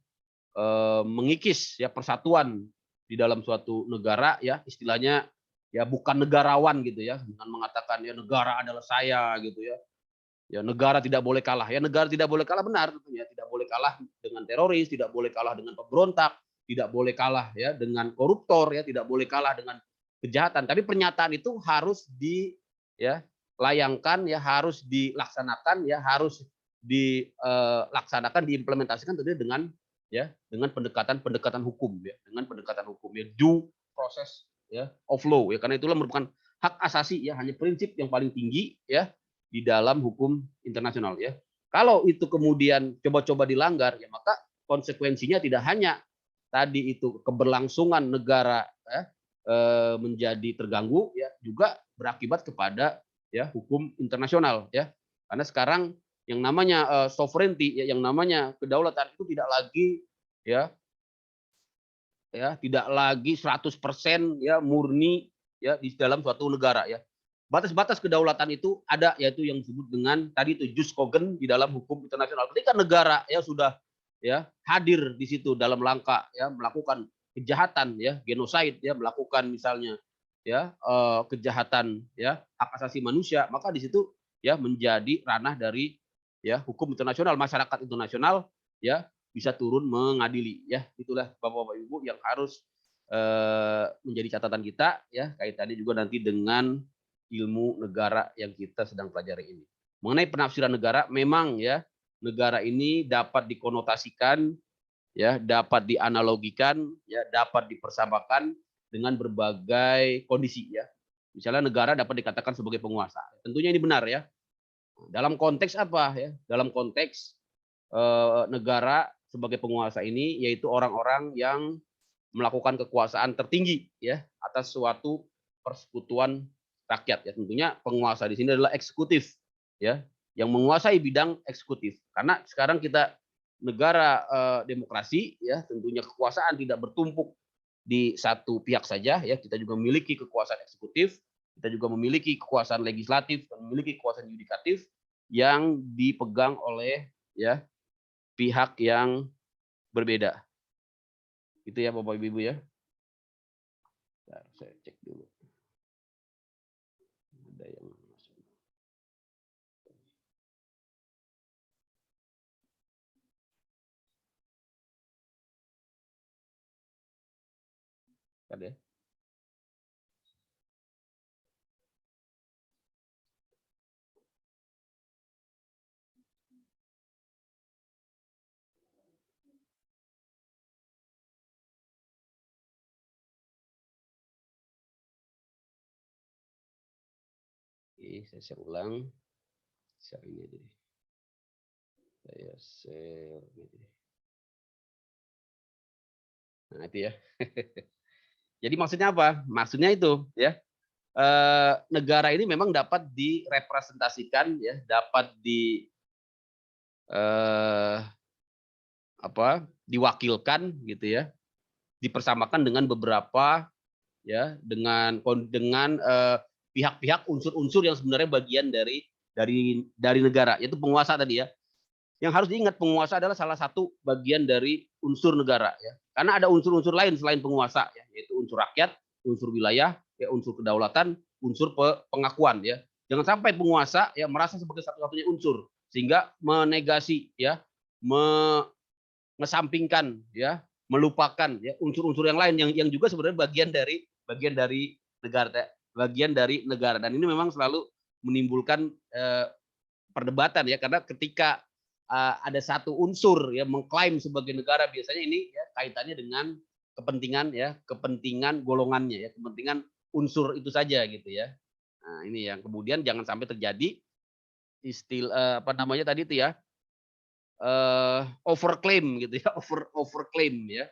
mengikis ya persatuan di dalam suatu negara ya, istilahnya ya bukan negarawan gitu ya, dengan mengatakan ya negara adalah saya gitu ya. Ya negara tidak boleh kalah. Ya negara tidak boleh kalah benar tentunya, tidak boleh kalah dengan teroris, tidak boleh kalah dengan pemberontak, tidak boleh kalah ya dengan koruptor ya, tidak boleh kalah dengan kejahatan. Tapi pernyataan itu harus dilayangkan ya, harus dilaksanakan ya, harus dilaksanakan, diimplementasikan tentunya dengan pendekatan hukum ya, dengan pendekatan hukum ya, due process ya of law ya, karena itulah merupakan hak asasi ya, hanya prinsip yang paling tinggi ya di dalam hukum internasional ya. Kalau itu kemudian coba-coba dilanggar ya, maka konsekuensinya tidak hanya tadi itu keberlangsungan negara ya, menjadi terganggu ya, juga berakibat kepada ya hukum internasional ya. Karena sekarang yang namanya sovereignty ya, yang namanya kedaulatan itu tidak lagi tidak lagi 100% ya murni ya di dalam suatu negara ya. Batas-batas kedaulatan itu ada, yaitu yang disebut dengan tadi itu jus cogens di dalam hukum internasional. Ketika negara ya sudah ya hadir di situ dalam rangka ya melakukan kejahatan ya, genosid ya, melakukan misalnya ya kejahatan ya hak asasi manusia, maka di situ ya menjadi ranah dari ya hukum internasional, masyarakat internasional ya bisa turun mengadili ya. Itulah Bapak-bapak Ibu yang harus menjadi catatan kita ya, kaitannya juga nanti dengan ilmu negara yang kita sedang pelajari ini. Mengenai penafsiran negara, memang ya negara ini dapat dikonotasikan ya, dapat dianalogikan ya, dapat dipersamakan dengan berbagai kondisi ya. Misalnya negara dapat dikatakan sebagai penguasa. Tentunya ini benar ya. Dalam konteks apa ya? Dalam konteks negara sebagai penguasa ini yaitu orang-orang yang melakukan kekuasaan tertinggi ya atas suatu persekutuan rakyat ya. Tentunya penguasa di sini adalah eksekutif ya, yang menguasai bidang eksekutif. Karena sekarang kita negara demokrasi ya, tentunya kekuasaan tidak bertumpuk di satu pihak saja ya. Kita juga memiliki kekuasaan eksekutif, kita juga memiliki kekuasaan legislatif, dan memiliki kekuasaan yudikatif yang dipegang oleh ya pihak yang berbeda. Itu ya Bapak Ibu ya. Bentar, saya cek dulu. Ada yang masuk. Ada ya? Oke, saya share ulang. Share ini aja deh. Saya share ini aja deh. Nah, itu ya. Jadi maksudnya apa? Maksudnya itu ya. Negara ini memang dapat direpresentasikan ya, dapat diwakilkan gitu ya, dipersamakan dengan beberapa ya, dengan pihak-pihak unsur-unsur yang sebenarnya bagian dari negara, yaitu penguasa tadi ya. Yang harus diingat, penguasa adalah salah satu bagian dari unsur negara ya. Karena ada unsur-unsur lain selain penguasa ya, yaitu unsur rakyat, unsur wilayah, ya unsur kedaulatan, unsur pengakuan ya. Jangan sampai penguasa ya merasa sebagai satu-satunya unsur sehingga menegasi ya, mengesampingkan ya, melupakan ya unsur-unsur yang lain yang juga sebenarnya bagian dari negara, dan ini memang selalu menimbulkan perdebatan ya, karena ketika ada satu unsur yang mengklaim sebagai negara, biasanya ini ya kaitannya dengan kepentingan golongannya ya, kepentingan unsur itu saja gitu ya. Nah, ini yang kemudian jangan sampai terjadi istilah tadi itu ya, overclaim gitu ya, overclaim ya.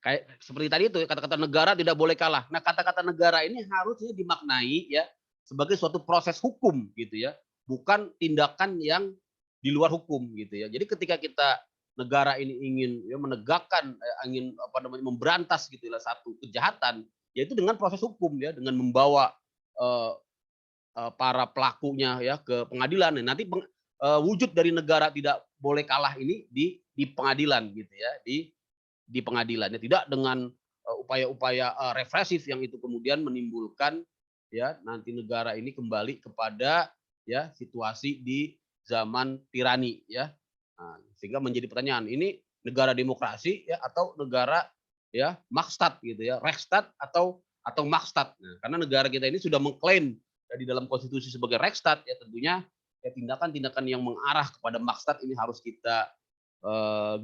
Kayak seperti tadi itu kata-kata negara tidak boleh kalah. Nah, kata-kata negara ini harusnya dimaknai ya sebagai suatu proses hukum gitu ya, bukan tindakan yang di luar hukum gitu ya. Jadi ketika kita negara ini ingin ya menegakkan, ingin memberantas gitu ya satu kejahatan, yaitu dengan proses hukum ya, dengan membawa para pelakunya ya ke pengadilan. Nanti wujud dari negara tidak boleh kalah ini di pengadilan gitu ya, di pengadilan ya, tidak dengan upaya-upaya represif yang itu kemudian menimbulkan ya nanti negara ini kembali kepada ya situasi di zaman tirani ya. Nah, sehingga menjadi pertanyaan, ini negara demokrasi ya atau negara ya Makstat gitu ya, Rechtsstaat atau Makstat. Nah, karena negara kita ini sudah mengklaim di dalam konstitusi sebagai Rechtsstaat ya, tentunya ya tindakan-tindakan yang mengarah kepada Makstat ini harus kita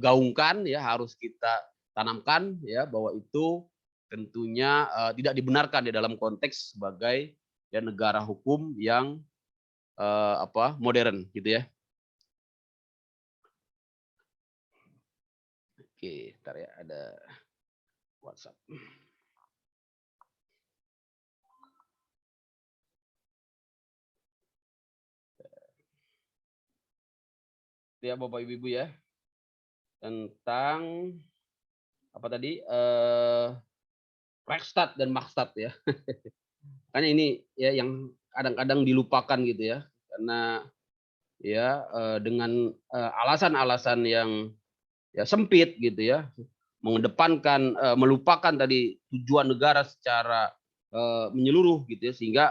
gaungkan ya, harus kita tanamkan ya, bahwa itu tentunya tidak dibenarkan di dalam konteks sebagai ya negara hukum yang modern gitu ya. Oke, ntar ya ada WhatsApp. Ya Bapak Ibu ya, tentang apa tadi Rechtsstaat dan Makstat ya. Makanya ini ya yang kadang-kadang dilupakan gitu ya, karena ya dengan alasan-alasan yang ya sempit gitu ya, mengedepankan melupakan tadi tujuan negara secara menyeluruh gitu ya, sehingga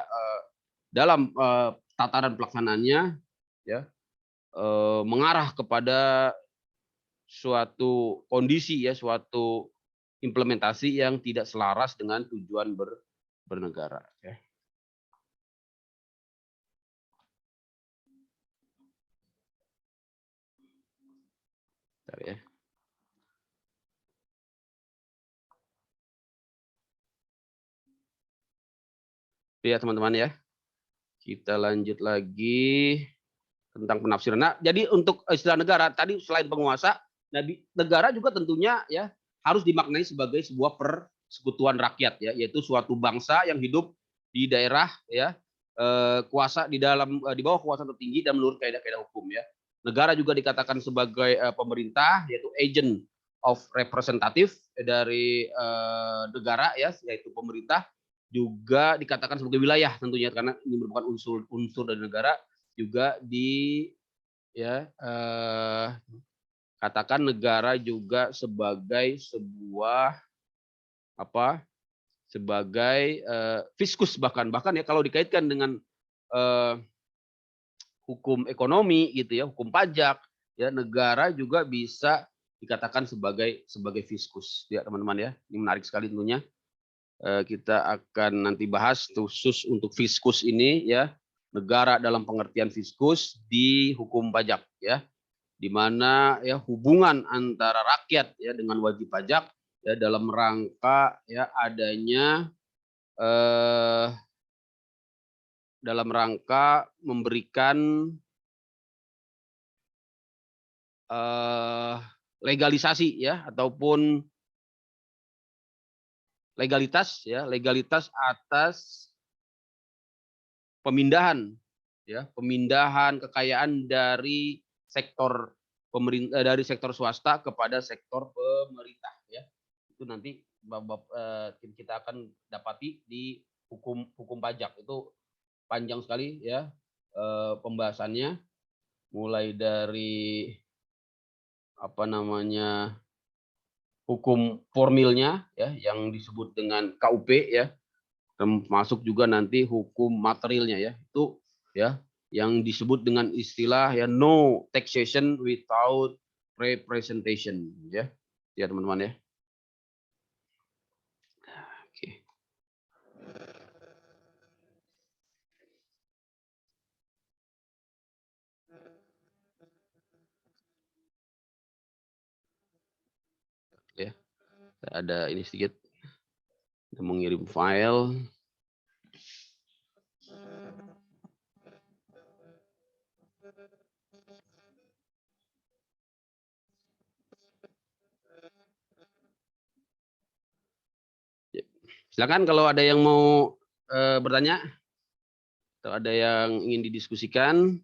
dalam tataran pelaksanaannya ya mengarah kepada suatu kondisi ya, suatu implementasi yang tidak selaras dengan tujuan bernegara ya. Bentar ya. Ya teman-teman ya, kita lanjut lagi tentang penafsiran. Nah, jadi untuk istilah negara tadi selain penguasa, nah negara juga tentunya ya harus dimaknai sebagai sebuah persekutuan rakyat ya, yaitu suatu bangsa yang hidup di daerah ya, kuasa di bawah kuasa tertinggi dan menurut kaidah-kaidah hukum ya. Negara juga dikatakan sebagai pemerintah, yaitu agent of representative dari negara ya, yaitu pemerintah. Juga dikatakan sebagai wilayah tentunya karena ini merupakan unsur dari negara. Juga katakan negara juga sebagai sebuah sebagai fiskus bahkan ya kalau dikaitkan dengan hukum ekonomi gitu ya, hukum pajak ya, negara juga bisa dikatakan sebagai fiskus ya teman-teman ya. Ini menarik sekali tentunya. Kita akan nanti bahas khusus untuk fiskus ini ya, negara dalam pengertian fiskus di hukum pajak ya, di mana ya hubungan antara rakyat ya dengan wajib pajak ya dalam rangka ya adanya dalam rangka memberikan legalisasi ya ataupun legalitas atas pemindahan kekayaan dari sektor pemerintah, dari sektor swasta kepada sektor pemerintah ya. Itu nanti kita akan dapati di hukum pajak. Itu panjang sekali ya pembahasannya, mulai dari hukum formilnya ya yang disebut dengan KUP ya, termasuk juga nanti hukum materialnya ya, itu ya yang disebut dengan istilah ya no taxation without representation ya teman-teman ya. Oke. Ya, ada ini sedikit mengirim file. Silakan kalau ada yang mau bertanya atau ada yang ingin didiskusikan.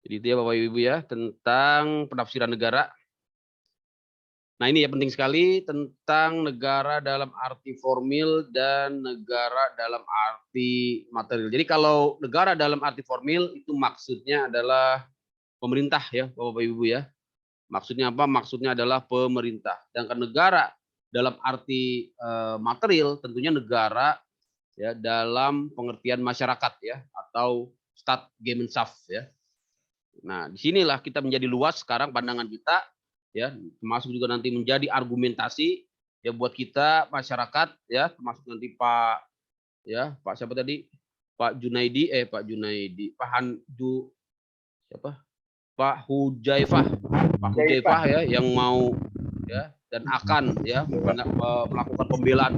Jadi itu ya Bapak Ibu ya tentang penafsiran negara. Nah ini ya penting sekali tentang negara dalam arti formil dan negara dalam arti material. Jadi kalau negara dalam arti formil itu maksudnya adalah pemerintah ya Bapak Ibu ya. Maksudnya apa? Maksudnya adalah pemerintah. Sedangkan negara dalam arti material tentunya negara ya dalam pengertian masyarakat ya atau Staatsgemeinschaft ya. Nah disinilah kita menjadi luas sekarang pandangan kita. Ya, termasuk juga nanti menjadi argumentasi ya buat kita masyarakat ya, termasuk nanti Pak siapa tadi? Pak Hujaifah ya yang mau ya dan akan ya melakukan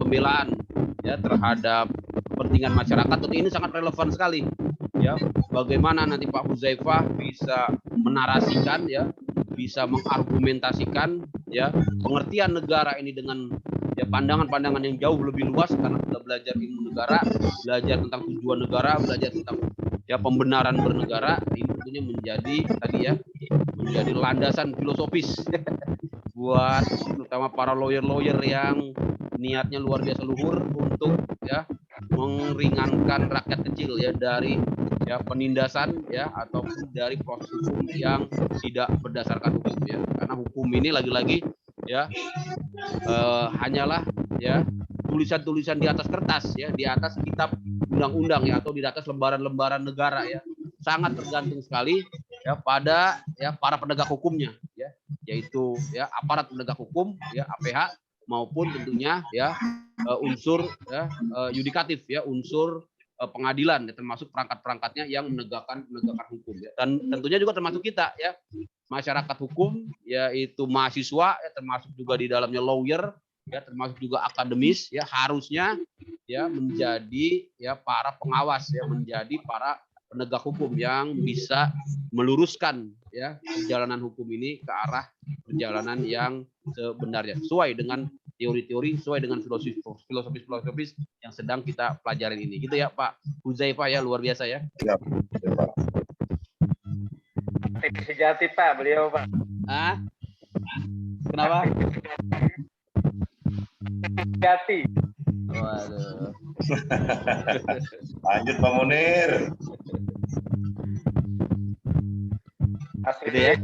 pembelaan ya terhadap kepentingan masyarakat. Tentu ini sangat relevan sekali ya. Bagaimana nanti Pak Hujaifah bisa menarasikan ya, bisa mengargumentasikan ya pengertian negara ini dengan ya pandangan-pandangan yang jauh lebih luas karena sudah belajar ilmu negara, belajar tentang tujuan negara, belajar tentang ya pembenaran bernegara. Ini tentunya menjadi landasan filosofis buat terutama para lawyer yang niatnya luar biasa luhur untuk ya meringankan rakyat kecil ya dari ya penindasan ya ataupun dari proses hukum yang tidak berdasarkan hukum ya, karena hukum ini lagi-lagi ya hanyalah ya tulisan-tulisan di atas kertas ya, di atas kitab undang-undang ya, atau di atas lembaran-lembaran negara ya. Sangat tergantung sekali ya pada ya para penegak hukumnya ya, yaitu ya aparat penegak hukum ya, APH, maupun tentunya ya unsur ya yudikatif ya, unsur pengadilan ya, termasuk perangkat-perangkatnya yang menegakkan hukum ya. Dan tentunya juga termasuk kita ya, masyarakat hukum, yaitu mahasiswa ya, termasuk juga di dalamnya lawyer ya, termasuk juga akademis ya, harusnya ya menjadi ya para pengawas ya, menjadi para penegak hukum yang bisa meluruskan ya perjalanan hukum ini ke arah perjalanan yang sebenarnya, sesuai dengan teori-teori, sesuai dengan filosofis yang sedang kita pelajarin ini. Gitu ya Pak Huzaifah ya, luar biasa ya. Siap. Sejati Pak, beliau Pak. Ah? Kenapa? Sejati. Waduh. Lanjut Pak Munir. Gitu ya.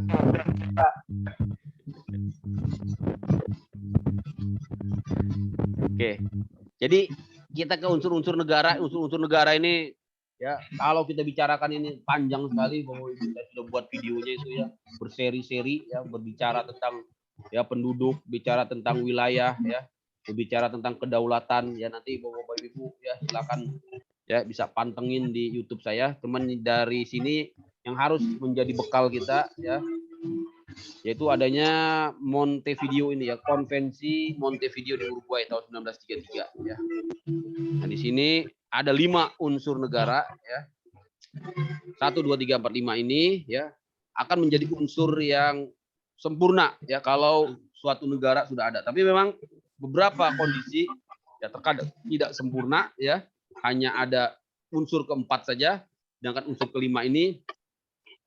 Oke. Jadi kita ke unsur-unsur negara. Unsur-unsur negara ini ya, kalau kita bicarakan ini panjang sekali, bahwa kita sudah buat videonya itu ya, berseri-seri ya, berbicara tentang ya penduduk, bicara tentang wilayah ya, berbicara tentang kedaulatan ya. Nanti Bapak Ibu ya silakan ya bisa pantengin di YouTube saya. Teman dari sini yang harus menjadi bekal kita ya, yaitu adanya Montevideo ini ya, konvensi Montevideo di Uruguay tahun 1933 ya. Nah, di sini ada 5 unsur negara ya. 1, 2, 3, 4, 5 ini ya akan menjadi unsur yang sempurna ya kalau suatu negara sudah ada. Tapi memang beberapa kondisi ya terkadang tidak sempurna ya, hanya ada unsur keempat saja, sedangkan unsur kelima ini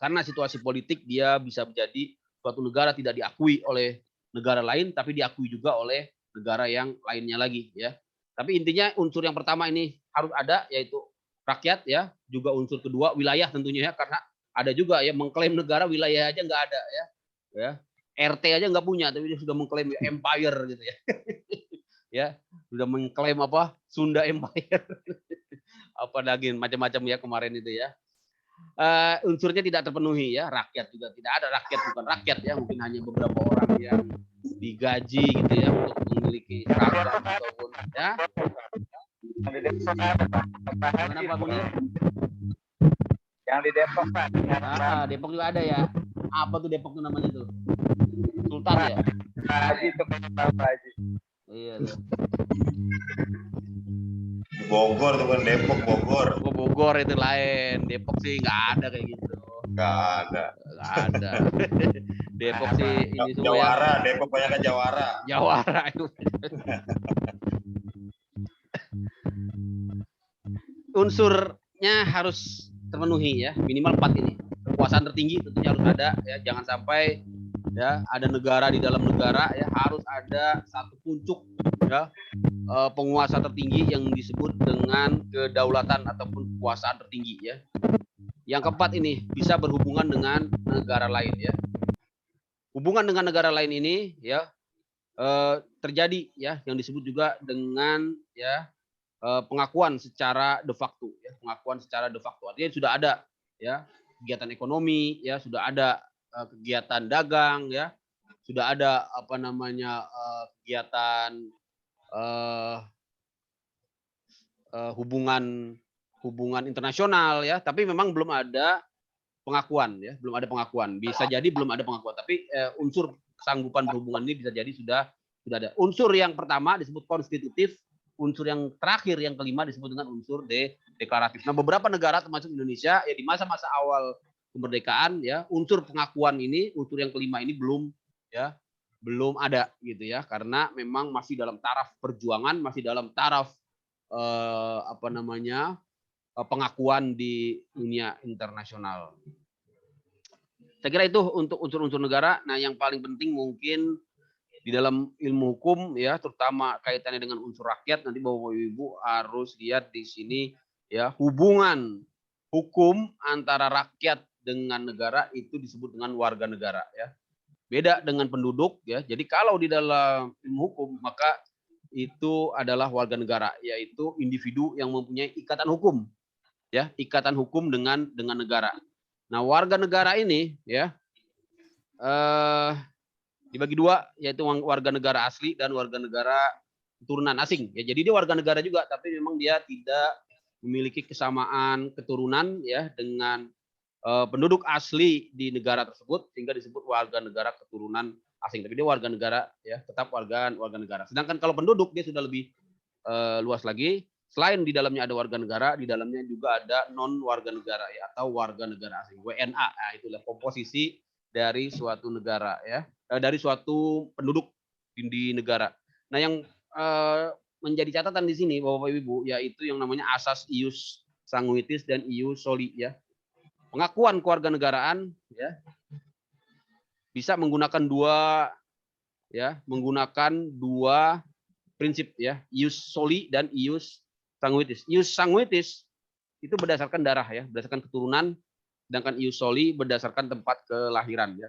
karena situasi politik dia bisa menjadi suatu negara tidak diakui oleh negara lain, tapi diakui juga oleh negara yang lainnya lagi ya. Tapi intinya unsur yang pertama ini harus ada, yaitu rakyat ya. Juga unsur kedua wilayah tentunya ya, karena ada juga ya mengklaim negara wilayah aja nggak ada ya. Ya, RT aja nggak punya, tapi dia sudah mengklaim empire gitu ya. Ya, sudah mengklaim apa Sunda Empire. Apa lagi macam-macam ya kemarin itu ya. Unsurnya tidak terpenuhi ya, rakyat juga tidak ada, rakyat bukan rakyat ya, mungkin hanya beberapa orang yang digaji gitu ya untuk memiliki seragam ataupun ya. Mana Pak Munir? Yang di Depok Pak. Depok juga ada ya. Apa tuh Depok tuh namanya tuh? Sultan ya? Haji itu Pak Haji. Iya. Bogor tuh kan, Depok Bogor. Oh, Bogor itu lain. Depok sih nggak ada kayak gitu. Nggak ada. Nggak ada. Depok sih ini semua. Jawara, ya. Depok banyak kan Jawara. Jawara itu. Unsurnya harus terpenuhi ya, minimal 4 ini. Kekuasaan tertinggi tentunya harus ada ya, jangan sampai ya ada negara di dalam negara ya, harus ada satu puncuk ya penguasa tertinggi yang disebut dengan kedaulatan ataupun kekuasaan tertinggi ya. Yang keempat ini bisa berhubungan dengan negara lain ya. Hubungan dengan negara lain ini ya terjadi ya yang disebut juga dengan ya pengakuan secara de facto ya, pengakuan secara de facto. Artinya sudah ada ya kegiatan ekonomi ya, sudah ada kegiatan dagang ya, sudah ada apa namanya kegiatan hubungan internasional ya, tapi memang belum ada pengakuan ya, belum ada pengakuan. Bisa jadi belum ada pengakuan, tapi unsur kesanggupan berhubungan ini bisa jadi sudah ada. Unsur yang pertama disebut konstitutif, unsur yang terakhir yang kelima disebut dengan unsur deklaratif. Nah, beberapa negara termasuk Indonesia ya di masa-masa awal kemerdekaan ya, unsur pengakuan ini, unsur yang kelima ini belum ada gitu ya, karena memang masih dalam taraf perjuangan, masih dalam taraf pengakuan di dunia internasional. Saya kira itu untuk unsur-unsur negara. Nah, yang paling penting mungkin di dalam ilmu hukum ya, terutama kaitannya dengan unsur rakyat, nanti Bapak Ibu harus lihat di sini ya, hubungan hukum antara rakyat dengan negara itu disebut dengan warga negara ya. Beda dengan penduduk ya. Jadi kalau di dalam ilmu hukum maka itu adalah warga negara, yaitu individu yang mempunyai ikatan hukum ya, ikatan hukum dengan negara. Nah, warga negara ini ya dibagi dua, yaitu warga negara asli dan warga negara keturunan asing ya. Jadi dia warga negara juga, tapi memang dia tidak memiliki kesamaan keturunan ya dengan penduduk asli di negara tersebut, sehingga disebut warga negara keturunan asing. Tapi dia warga negara ya, tetap warga negara. Sedangkan kalau penduduk dia sudah lebih luas lagi. Selain di dalamnya ada warga negara, di dalamnya juga ada non warga negara ya, atau warga negara asing, WNA. Nah, itulah komposisi dari suatu negara ya, dari suatu penduduk di negara. Nah, yang menjadi catatan di sini Bapak Ibu yaitu yang namanya asas ius sanguinis dan ius soli ya. Pengakuan kewarganegaraan ya bisa menggunakan dua prinsip ya, ius soli dan ius sanguinis. Ius sanguinis itu berdasarkan darah ya, berdasarkan keturunan, sedangkan ius soli berdasarkan tempat kelahiran ya.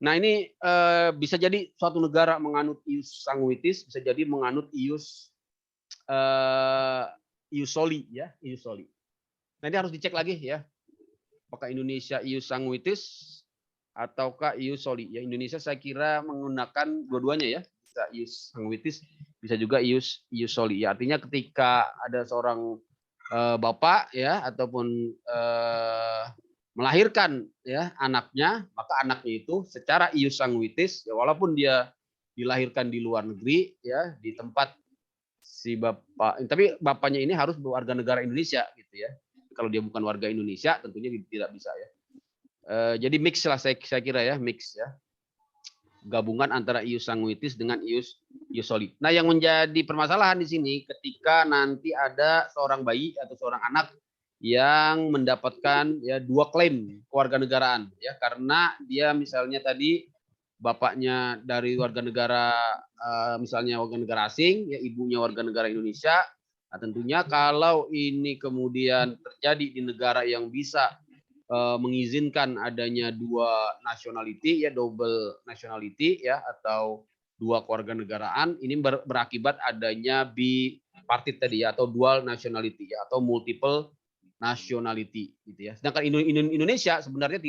Nah, ini bisa jadi suatu negara menganut ius sanguinis, bisa jadi menganut ius soli ya, ius soli. Nah, ini harus dicek lagi ya. Apakah Indonesia ius sanguinis ataukah ius soli? Ya, Indonesia saya kira menggunakan dua-duanya ya. Bisa ius sanguinis, bisa juga ius soli. Ya, artinya ketika ada seorang bapak ya ataupun melahirkan ya anaknya, maka anaknya itu secara ius sanguinis ya, walaupun dia dilahirkan di luar negeri ya, di tempat si bapak, tapi bapaknya ini harus warga negara Indonesia gitu ya. Kalau dia bukan warga Indonesia tentunya tidak bisa ya. Jadi mix lah saya kira ya, mix ya. Gabungan antara ius sanguinis dengan ius soli. Nah, yang menjadi permasalahan di sini ketika nanti ada seorang bayi atau seorang anak yang mendapatkan ya dua klaim kewarganegaraan ya, karena dia misalnya tadi bapaknya dari warga negara misalnya warga negara asing ya, ibunya warga negara Indonesia. Nah, tentunya kalau ini kemudian terjadi di negara yang bisa mengizinkan adanya dua nationality ya, double nationality ya, atau dua kewarganegaraan, ini berakibat adanya bipartit tadi ya, atau dual nationality ya, atau multiple nationality gitu ya. Sedangkan Indonesia sebenarnya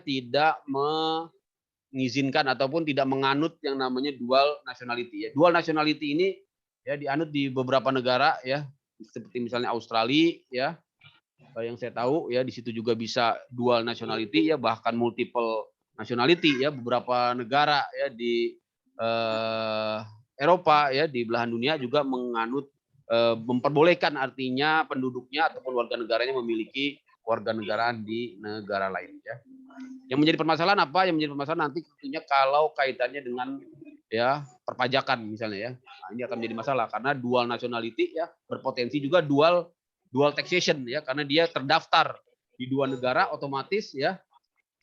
tidak mengizinkan ataupun tidak menganut yang namanya dual nationality ya. Dual nationality ini ya dianut di beberapa negara ya, seperti misalnya Australia ya, yang saya tahu ya, di situ juga bisa dual nationality ya, bahkan multiple nationality ya, beberapa negara ya di Eropa ya, di belahan dunia juga menganut memperbolehkan artinya penduduknya ataupun warga negaranya memiliki warga negaraan di negara lain ya. Yang menjadi permasalahan apa? Yang menjadi permasalahan nanti tentunya kalau kaitannya dengan ya perpajakan misalnya ya. Nah, ini akan menjadi masalah karena dual nationality ya berpotensi juga dual taxation ya, karena dia terdaftar di dua negara, otomatis ya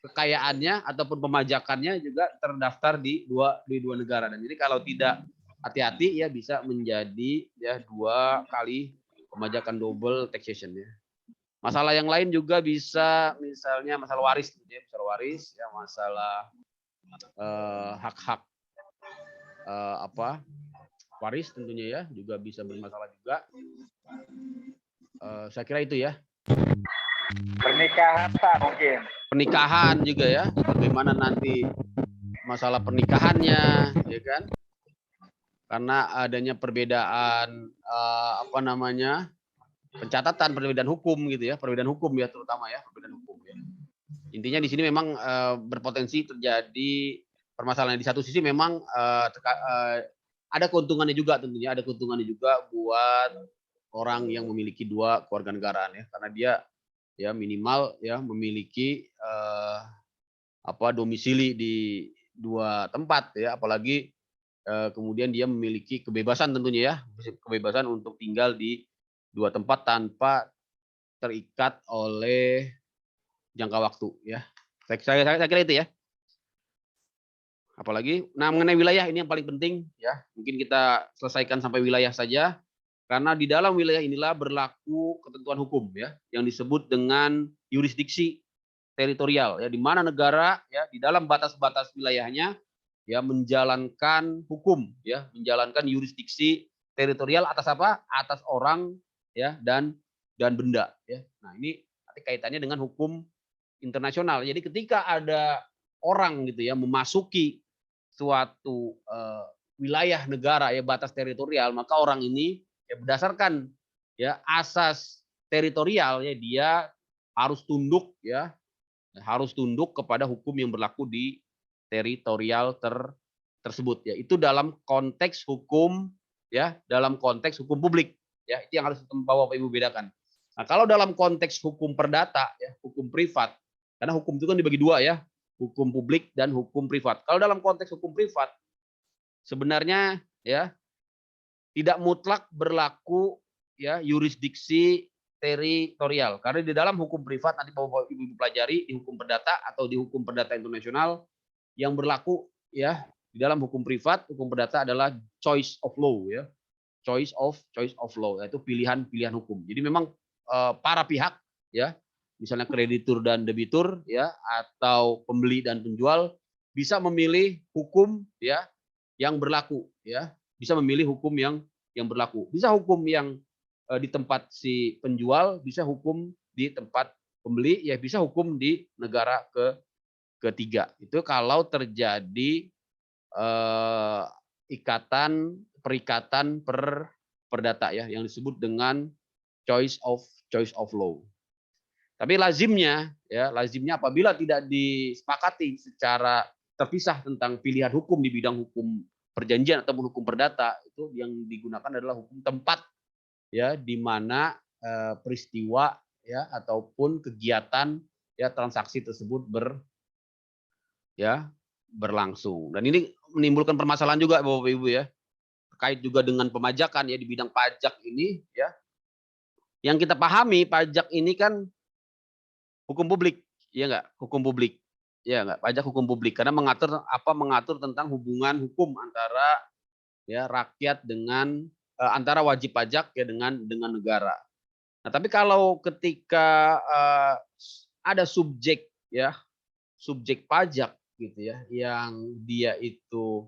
kekayaannya ataupun pemajakannya juga terdaftar di dua negara. Dan jadi kalau tidak hati-hati ya bisa menjadi ya dua kali pemajakan, double taxation ya. Masalah yang lain juga bisa misalnya masalah waris ya, masalah hak-hak waris tentunya ya, juga bisa bermasalah juga. Saya kira itu ya. Pernikahan Pak mungkin. Pernikahan juga ya, bagaimana nanti masalah pernikahannya ya kan? Karena adanya perbedaan pencatatan, perbedaan hukum gitu ya, perbedaan hukum ya, terutama ya, perbedaan hukum ya. Intinya di sini memang berpotensi terjadi permasalahan. Di satu sisi memang ada keuntungannya juga tentunya, ada keuntungannya juga buat orang yang memiliki dua kewarganegaraan ya, karena dia ya minimal ya memiliki domisili di dua tempat ya, apalagi kemudian dia memiliki kebebasan tentunya ya, kebebasan untuk tinggal di dua tempat tanpa terikat oleh jangka waktu ya. Saya kira itu ya. Apalagi mengenai wilayah ini yang paling penting ya, mungkin kita selesaikan sampai wilayah saja. Karena di dalam wilayah inilah berlaku ketentuan hukum ya, yang disebut dengan yurisdiksi teritorial ya, di mana negara ya di dalam batas-batas wilayahnya ya menjalankan hukum ya, menjalankan yurisdiksi teritorial atas apa? Atas orang ya dan benda ya. Nah, ini nanti kaitannya dengan hukum internasional. Jadi ketika ada orang gitu ya memasuki suatu wilayah negara ya, batas teritorial, maka orang ini ya berdasarkan ya asas teritorial ya, dia harus tunduk ya, harus tunduk kepada hukum yang berlaku di teritorial tersebut ya. Itu dalam konteks hukum ya, dalam konteks hukum publik ya, itu yang harus Bapak Ibu bedakan. Nah, kalau dalam konteks hukum perdata ya, hukum privat, karena hukum itu kan dibagi dua ya, hukum publik dan hukum privat. Kalau dalam konteks hukum privat sebenarnya ya tidak mutlak berlaku ya yurisdiksi teritorial, karena di dalam hukum privat nanti Bapak Ibu pelajari di hukum perdata atau di hukum perdata internasional yang berlaku ya di dalam hukum privat, hukum perdata adalah choice of law ya, choice of law, yaitu pilihan hukum. Jadi memang para pihak ya, misalnya kreditur dan debitur ya, atau pembeli dan penjual bisa memilih hukum ya yang berlaku ya, bisa memilih hukum yang berlaku, bisa hukum yang di tempat si penjual, bisa hukum di tempat pembeli ya, bisa hukum di negara ketiga. Itu kalau terjadi perikatan perdata ya, yang disebut dengan choice of law. Tapi lazimnya apabila tidak disepakati secara terpisah tentang pilihan hukum di bidang hukum perjanjian atau hukum perdata, itu yang digunakan adalah hukum tempat ya, di mana peristiwa ya ataupun kegiatan ya transaksi tersebut berlangsung. Dan ini menimbulkan permasalahan juga Bapak Ibu ya, terkait juga dengan pemajakan ya, di bidang pajak ini ya. Yang kita pahami pajak ini kan hukum publik, ya enggak? Hukum publik. Ya enggak? Pajak hukum publik karena mengatur tentang hubungan hukum antara ya rakyat dengan antara wajib pajak ya dengan negara. Nah, tapi kalau ketika ada subjek pajak gitu ya, yang dia itu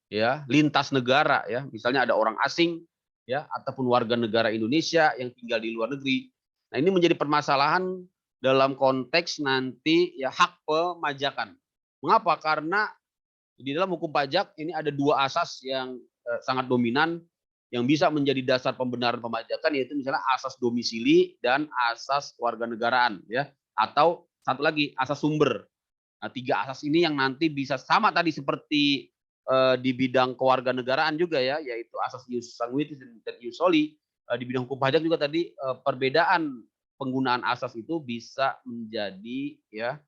ya lintas negara ya, misalnya ada orang asing ya ataupun warga negara Indonesia yang tinggal di luar negeri. Nah, ini menjadi permasalahan dalam konteks nanti ya hak pemajakan. Mengapa? Karena di dalam hukum pajak ini ada dua asas yang sangat dominan yang bisa menjadi dasar pembenaran pemajakan, yaitu misalnya asas domisili dan asas kewarganegaraan ya, atau satu lagi asas sumber. Nah, tiga asas ini yang nanti bisa sama tadi seperti di bidang kewarganegaraan juga ya, yaitu asas ius sanguinis dan ius soli. Di bidang hukum pajak juga tadi perbedaan penggunaan asas itu bisa menjadi ya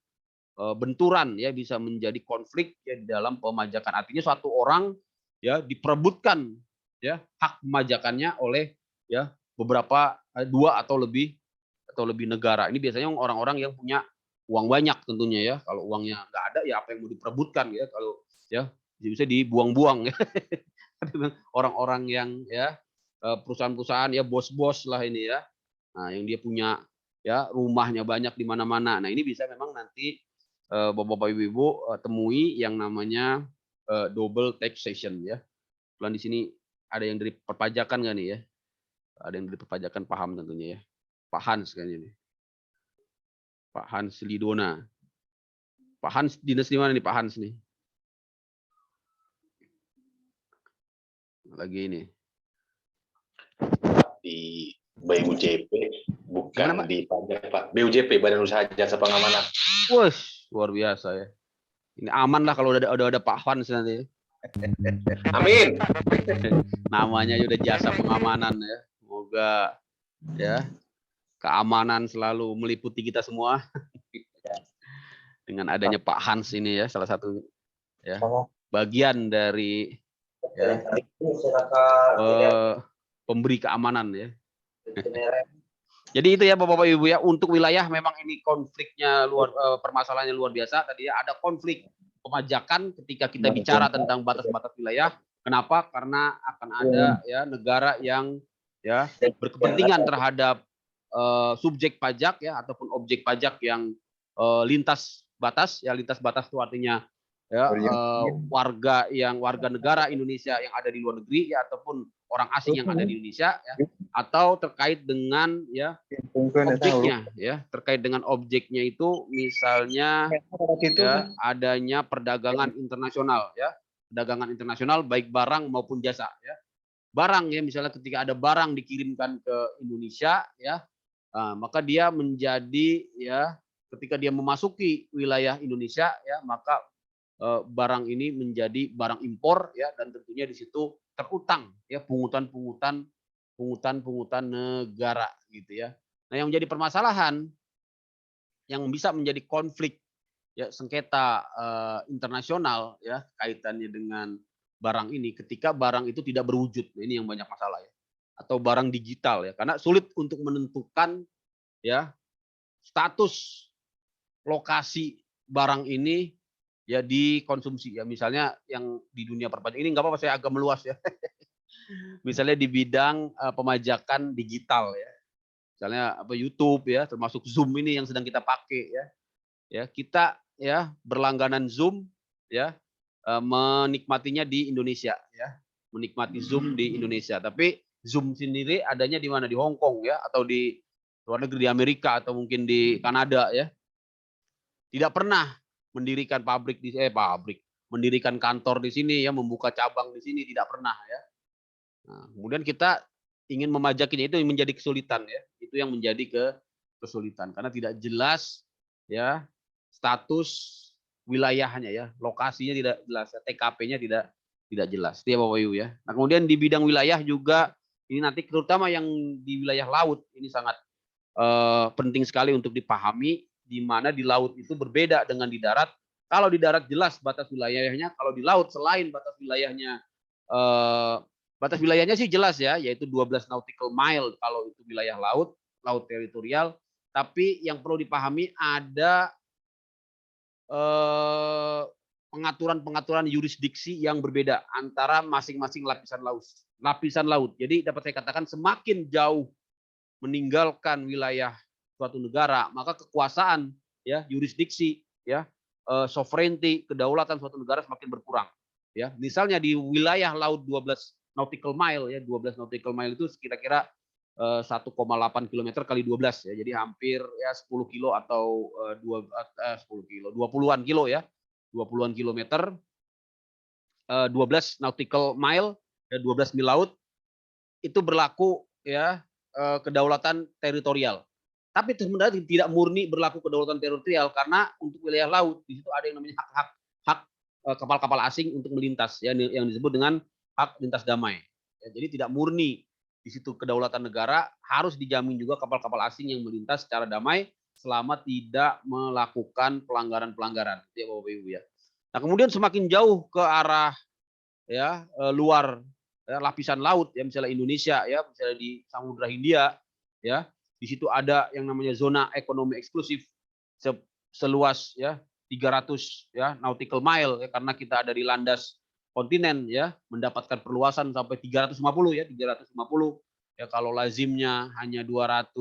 benturan ya, bisa menjadi konflik ya di dalam pemajakan. Artinya suatu orang ya diperebutkan ya hak pemajakannya oleh ya beberapa dua atau lebih negara. Ini biasanya orang-orang yang punya uang banyak tentunya ya. Kalau uangnya nggak ada ya apa yang mau diperebutkan ya, kalau ya bisa dibuang-buang ya. Orang-orang yang ya perusahaan-perusahaan ya, bos-bos lah ini ya. Nah, yang dia punya ya rumahnya banyak di mana-mana. Nah, ini bisa memang nanti Bapak Ibu temui yang namanya double taxation ya. Kemudian di sini ada yang dari perpajakan nggak nih ya? Ada yang dari perpajakan paham tentunya ya. Pak Hans kan ini. Pak Hans Lidona. Pak Hans dinas di mana nih Pak Hans nih? Lagi ini. Di BUJP, bukan di pajak Pak. BUJP, Badan Usaha Jasa Pengamanan. Wah, luar biasa ya. Ini aman lah kalau udah ada Pak Hans nanti. Amin. Namanya udah jasa pengamanan ya. Semoga ya keamanan selalu meliputi kita semua. Dengan adanya Pak Hans ini ya, salah satu ya bagian dari ya, pemberi keamanan ya. Jadi itu ya Bapak Ibu ya, untuk wilayah memang ini konfliknya permasalahannya luar biasa. Tadi ya ada konflik pemajakan ketika kita bicara tentang batas-batas wilayah. Kenapa? Karena akan ada ya negara yang ya berkepentingan terhadap subjek pajak ya ataupun objek pajak yang lintas batas, ya lintas batas itu artinya ya warga negara Indonesia yang ada di luar negeri ya ataupun orang asing yang ada di Indonesia ya, atau terkait dengan ya objeknya ya, terkait dengan objeknya itu misalnya ya adanya perdagangan internasional ya, perdagangan internasional baik barang maupun jasa ya. Barang ya, misalnya ketika ada barang dikirimkan ke Indonesia ya, maka dia menjadi ya ketika dia memasuki wilayah Indonesia ya, maka barang ini menjadi barang impor ya, dan tentunya di situ terutang ya pungutan negara gitu ya. Nah, yang menjadi permasalahan yang bisa menjadi konflik ya sengketa internasional ya kaitannya dengan barang ini ketika barang itu tidak berwujud. Nah, ini yang banyak masalah ya. Atau barang digital ya, karena sulit untuk menentukan ya status lokasi barang ini ya dikonsumsi ya, misalnya yang di dunia perpajakan ini nggak apa-apa saya agak meluas ya. Misalnya di bidang pemajakan digital ya, misalnya apa YouTube ya, termasuk Zoom ini yang sedang kita pakai ya. Ya kita ya berlangganan Zoom ya, menikmatinya di Indonesia ya, menikmati Zoom di Indonesia. Tapi Zoom sendiri adanya di mana? Di Hong Kong ya, atau di luar negeri, di Amerika atau mungkin di Kanada ya. Tidak pernah mendirikan mendirikan kantor di sini ya, membuka cabang di sini, tidak pernah ya. Nah, kemudian kita ingin memajakinya, itu menjadi kesulitan ya. Itu yang menjadi kesulitan karena tidak jelas ya status wilayahnya ya, lokasinya tidak jelas, TKP-nya tidak jelas. Itu ya Bapak Ibu ya. Nah, kemudian di bidang wilayah juga ini nanti terutama yang di wilayah laut ini sangat penting sekali untuk dipahami, di mana di laut itu berbeda dengan di darat. Kalau di darat jelas batas wilayahnya, kalau di laut selain batas wilayahnya sih jelas ya, yaitu 12 nautical mile kalau itu wilayah laut teritorial. Tapi yang perlu dipahami ada pengaturan yurisdiksi yang berbeda antara masing-masing lapisan laut. Jadi dapat saya katakan semakin jauh meninggalkan wilayah suatu negara, maka kekuasaan ya, yurisdiksi ya, sovereignty, kedaulatan suatu negara semakin berkurang ya. Misalnya di wilayah laut 12 nautical mile ya, 12 nautical mile itu kira-kira 1,8 km kali 12 ya. Jadi hampir ya 10 kilo atau 20-an kilo ya. 20-an kilometer, 12 nautical mile ya, 12 mil laut itu berlaku ya kedaulatan teritorial. Tapi sebenarnya tidak murni berlaku kedaulatan teritorial, karena untuk wilayah laut di situ ada yang namanya hak kapal-kapal asing untuk melintas ya, yang disebut dengan hak lintas damai. Ya, jadi tidak murni di situ kedaulatan negara, harus dijamin juga kapal-kapal asing yang melintas secara damai selama tidak melakukan pelanggaran-pelanggaran. Ya Bapak Ibu ya. Nah, kemudian semakin jauh ke arah ya luar ya, lapisan laut ya, misalnya Indonesia ya, misalnya di Samudra Hindia ya, di situ ada yang namanya zona ekonomi eksklusif seluas ya 300 ya nautical mile ya, karena kita ada di landas kontinen ya, mendapatkan perluasan sampai 350 ya, 350 ya, kalau lazimnya hanya 200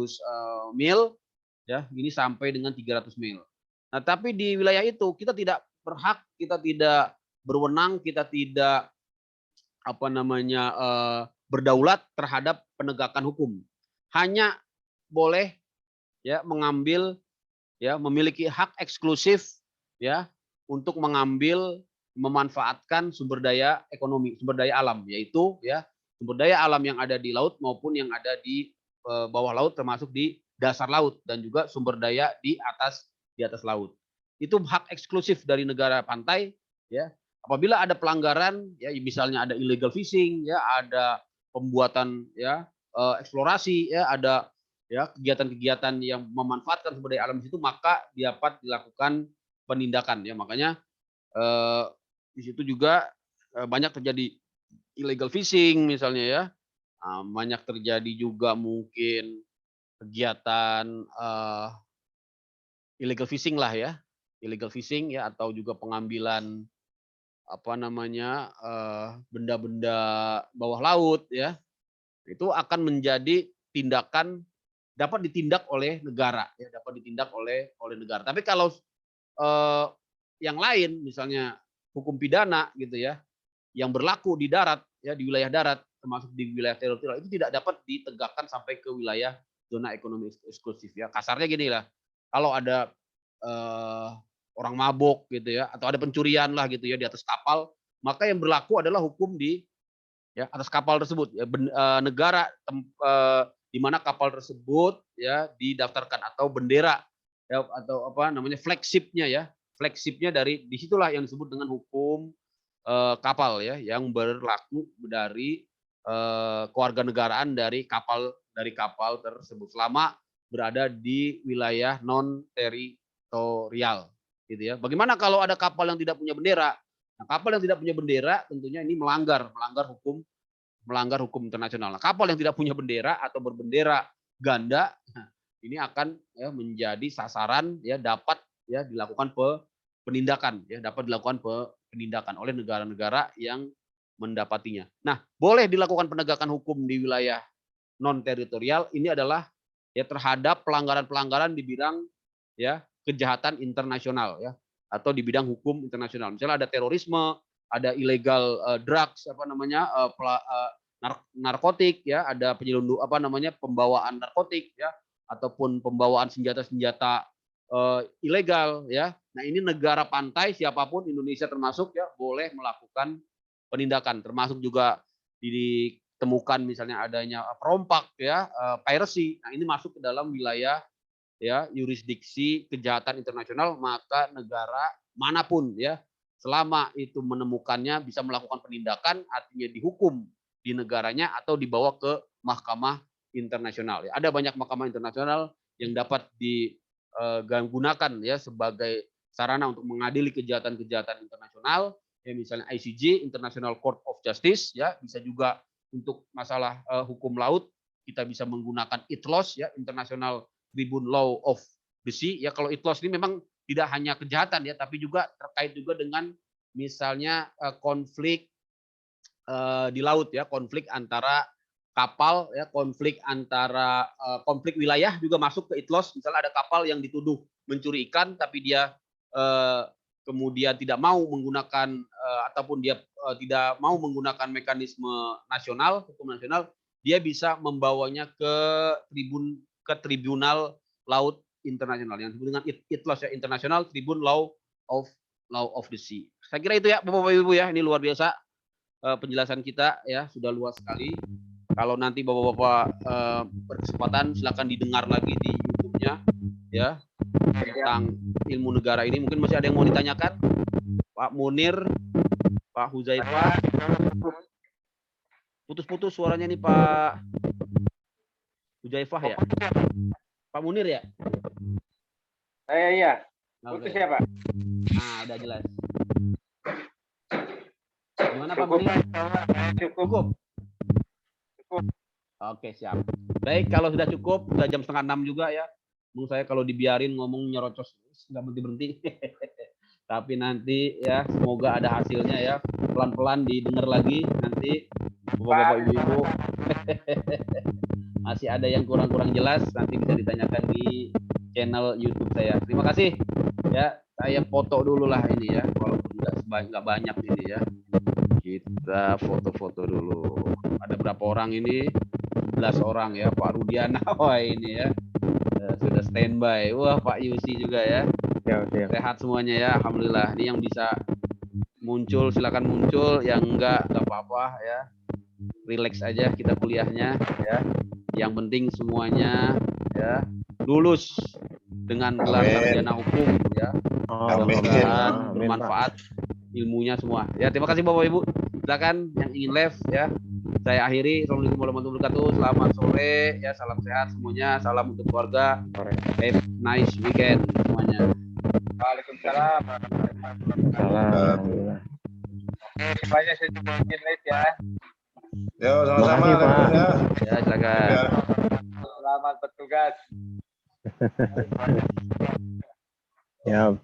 mil ya, ini sampai dengan 300 mil. Nah, tapi di wilayah itu kita tidak berhak, kita tidak berwenang, kita tidak berdaulat terhadap penegakan hukum. Hanya boleh ya mengambil ya, memiliki hak eksklusif ya untuk mengambil, memanfaatkan sumber daya ekonomi, sumber daya alam, yaitu ya sumber daya alam yang ada di laut maupun yang ada di bawah laut, termasuk di dasar laut, dan juga sumber daya di atas laut. Itu hak eksklusif dari negara pantai ya. Apabila ada pelanggaran ya, misalnya ada illegal fishing ya, ada pembuatan ya eksplorasi ya, ada ya kegiatan-kegiatan yang memanfaatkan sumber daya alam di situ, maka dapat dilakukan penindakan ya. Makanya di situ juga banyak terjadi illegal fishing misalnya ya, banyak terjadi juga mungkin kegiatan illegal fishing lah ya, illegal fishing ya, atau juga pengambilan benda-benda bawah laut ya, itu akan menjadi tindakan dapat ditindak oleh negara, ya dapat ditindak oleh negara. Tapi kalau yang lain, misalnya hukum pidana gitu ya, yang berlaku di darat, ya di wilayah darat, termasuk di wilayah teritorial, itu tidak dapat ditegakkan sampai ke wilayah zona ekonomi eksklusif ya. Kasarnya gini lah, kalau ada orang mabok gitu ya, atau ada pencurian lah gitu ya di atas kapal, maka yang berlaku adalah hukum di ya atas kapal tersebut. Ya, negara di mana kapal tersebut ya didaftarkan atau bendera ya, atau apa namanya flagshipnya ya, flagshipnya dari disitulah yang disebut dengan hukum kapal ya, yang berlaku dari kewarganegaraan dari kapal tersebut selama berada di wilayah non teritorial gitu ya. Bagaimana kalau ada kapal yang tidak punya bendera? Nah, kapal yang tidak punya bendera tentunya ini melanggar hukum internasional. Nah, kapal yang tidak punya bendera atau berbendera ganda ini akan ya, menjadi sasaran ya dapat ya dilakukan penindakan ya, dapat dilakukan penindakan oleh negara-negara yang mendapatinya. Nah, boleh dilakukan penegakan hukum di wilayah non teritorial ini adalah ya terhadap pelanggaran-pelanggaran di bidang ya kejahatan internasional ya, atau di bidang hukum internasional. Misalnya ada terorisme, ada illegal drugs apa namanya narkotik ya, ada penyelundup apa namanya pembawaan narkotik ya, ataupun pembawaan senjata-senjata ilegal ya. Nah, ini negara pantai siapapun Indonesia termasuk ya boleh melakukan penindakan, termasuk juga ditemukan misalnya adanya perompak ya, piracy. Nah, ini masuk ke dalam wilayah ya yurisdiksi kejahatan internasional, maka negara manapun ya selama itu menemukannya bisa melakukan penindakan, artinya dihukum di negaranya atau dibawa ke mahkamah internasional. Ada banyak mahkamah internasional yang dapat digunakan ya sebagai sarana untuk mengadili kejahatan-kejahatan internasional. Ya, misalnya ICJ, International Court of Justice, ya bisa juga untuk masalah hukum laut kita bisa menggunakan ITLOS ya, International Tribunal Law of the Sea. Ya, kalau ITLOS ini memang tidak hanya kejahatan ya, tapi juga terkait juga dengan misalnya konflik di laut ya, konflik antara kapal ya, konflik antara konflik wilayah juga masuk ke ITLOS. Misalnya ada kapal yang dituduh mencuri ikan tapi dia kemudian tidak mau menggunakan ataupun dia tidak mau menggunakan mekanisme nasional, hukum nasional, dia bisa membawanya ke Tribunal Laut Internasional yang disebut dengan ITLOS ya, International Tribunal Law of the Sea. Saya kira itu ya Bapak Ibu ya, ini luar biasa penjelasan kita ya, sudah luas sekali. Kalau nanti Bapak-bapak berkesempatan silakan didengar lagi di YouTube-nya ya tentang ilmu negara ini. Mungkin masih ada yang mau ditanyakan, Pak Munir, Pak Huzaifah. Putus-putus suaranya nih Pak Huzaifah ya. Pak Munir ya? Saya iya. Putus ya Pak. Nah, udah jelas. Gimana Pak Munir? Cukup. Oke, siap. Baik, kalau sudah cukup, sudah jam 5:30 juga ya. Menurut saya kalau dibiarin ngomong nyerocos nggak berhenti-berhenti. Tapi nanti ya semoga ada hasilnya ya. Pelan-pelan didengar lagi nanti Bapak-bapak Ibu-ibu. Masih ada yang kurang-kurang jelas nanti bisa ditanyakan di channel YouTube saya. Terima kasih. Ya, saya foto dulu lah ini ya. Walaupun nggak banyak ini ya. Kita foto-foto dulu. Ada berapa orang ini? 11 orang ya, Pak Rudiana. Wah ini ya. Sudah standby. Wah, Pak Yusi juga ya. Sehat semuanya ya, alhamdulillah. Ini yang bisa muncul silakan muncul, yang enggak apa-apa ya. Relax aja kita kuliahnya ya. Yang penting semuanya ya lulus dengan gelar sarjana hukum ya. Mudah-mudahan bermanfaat ilmunya semua. Ya, terima kasih Bapak Ibu. Silakan yang ingin live ya. Saya akhiri. Assalamualaikum warahmatullahi wabarakatuh. Selamat sore ya, salam sehat semuanya. Salam untuk keluarga. Have nice weekend semuanya. Waalaikumsalam. Alhamdulillah. Banyak saya bikin live ya. Yo, sama-sama Pak. Ya, silakan. Ya. Selamat bertugas. Ya.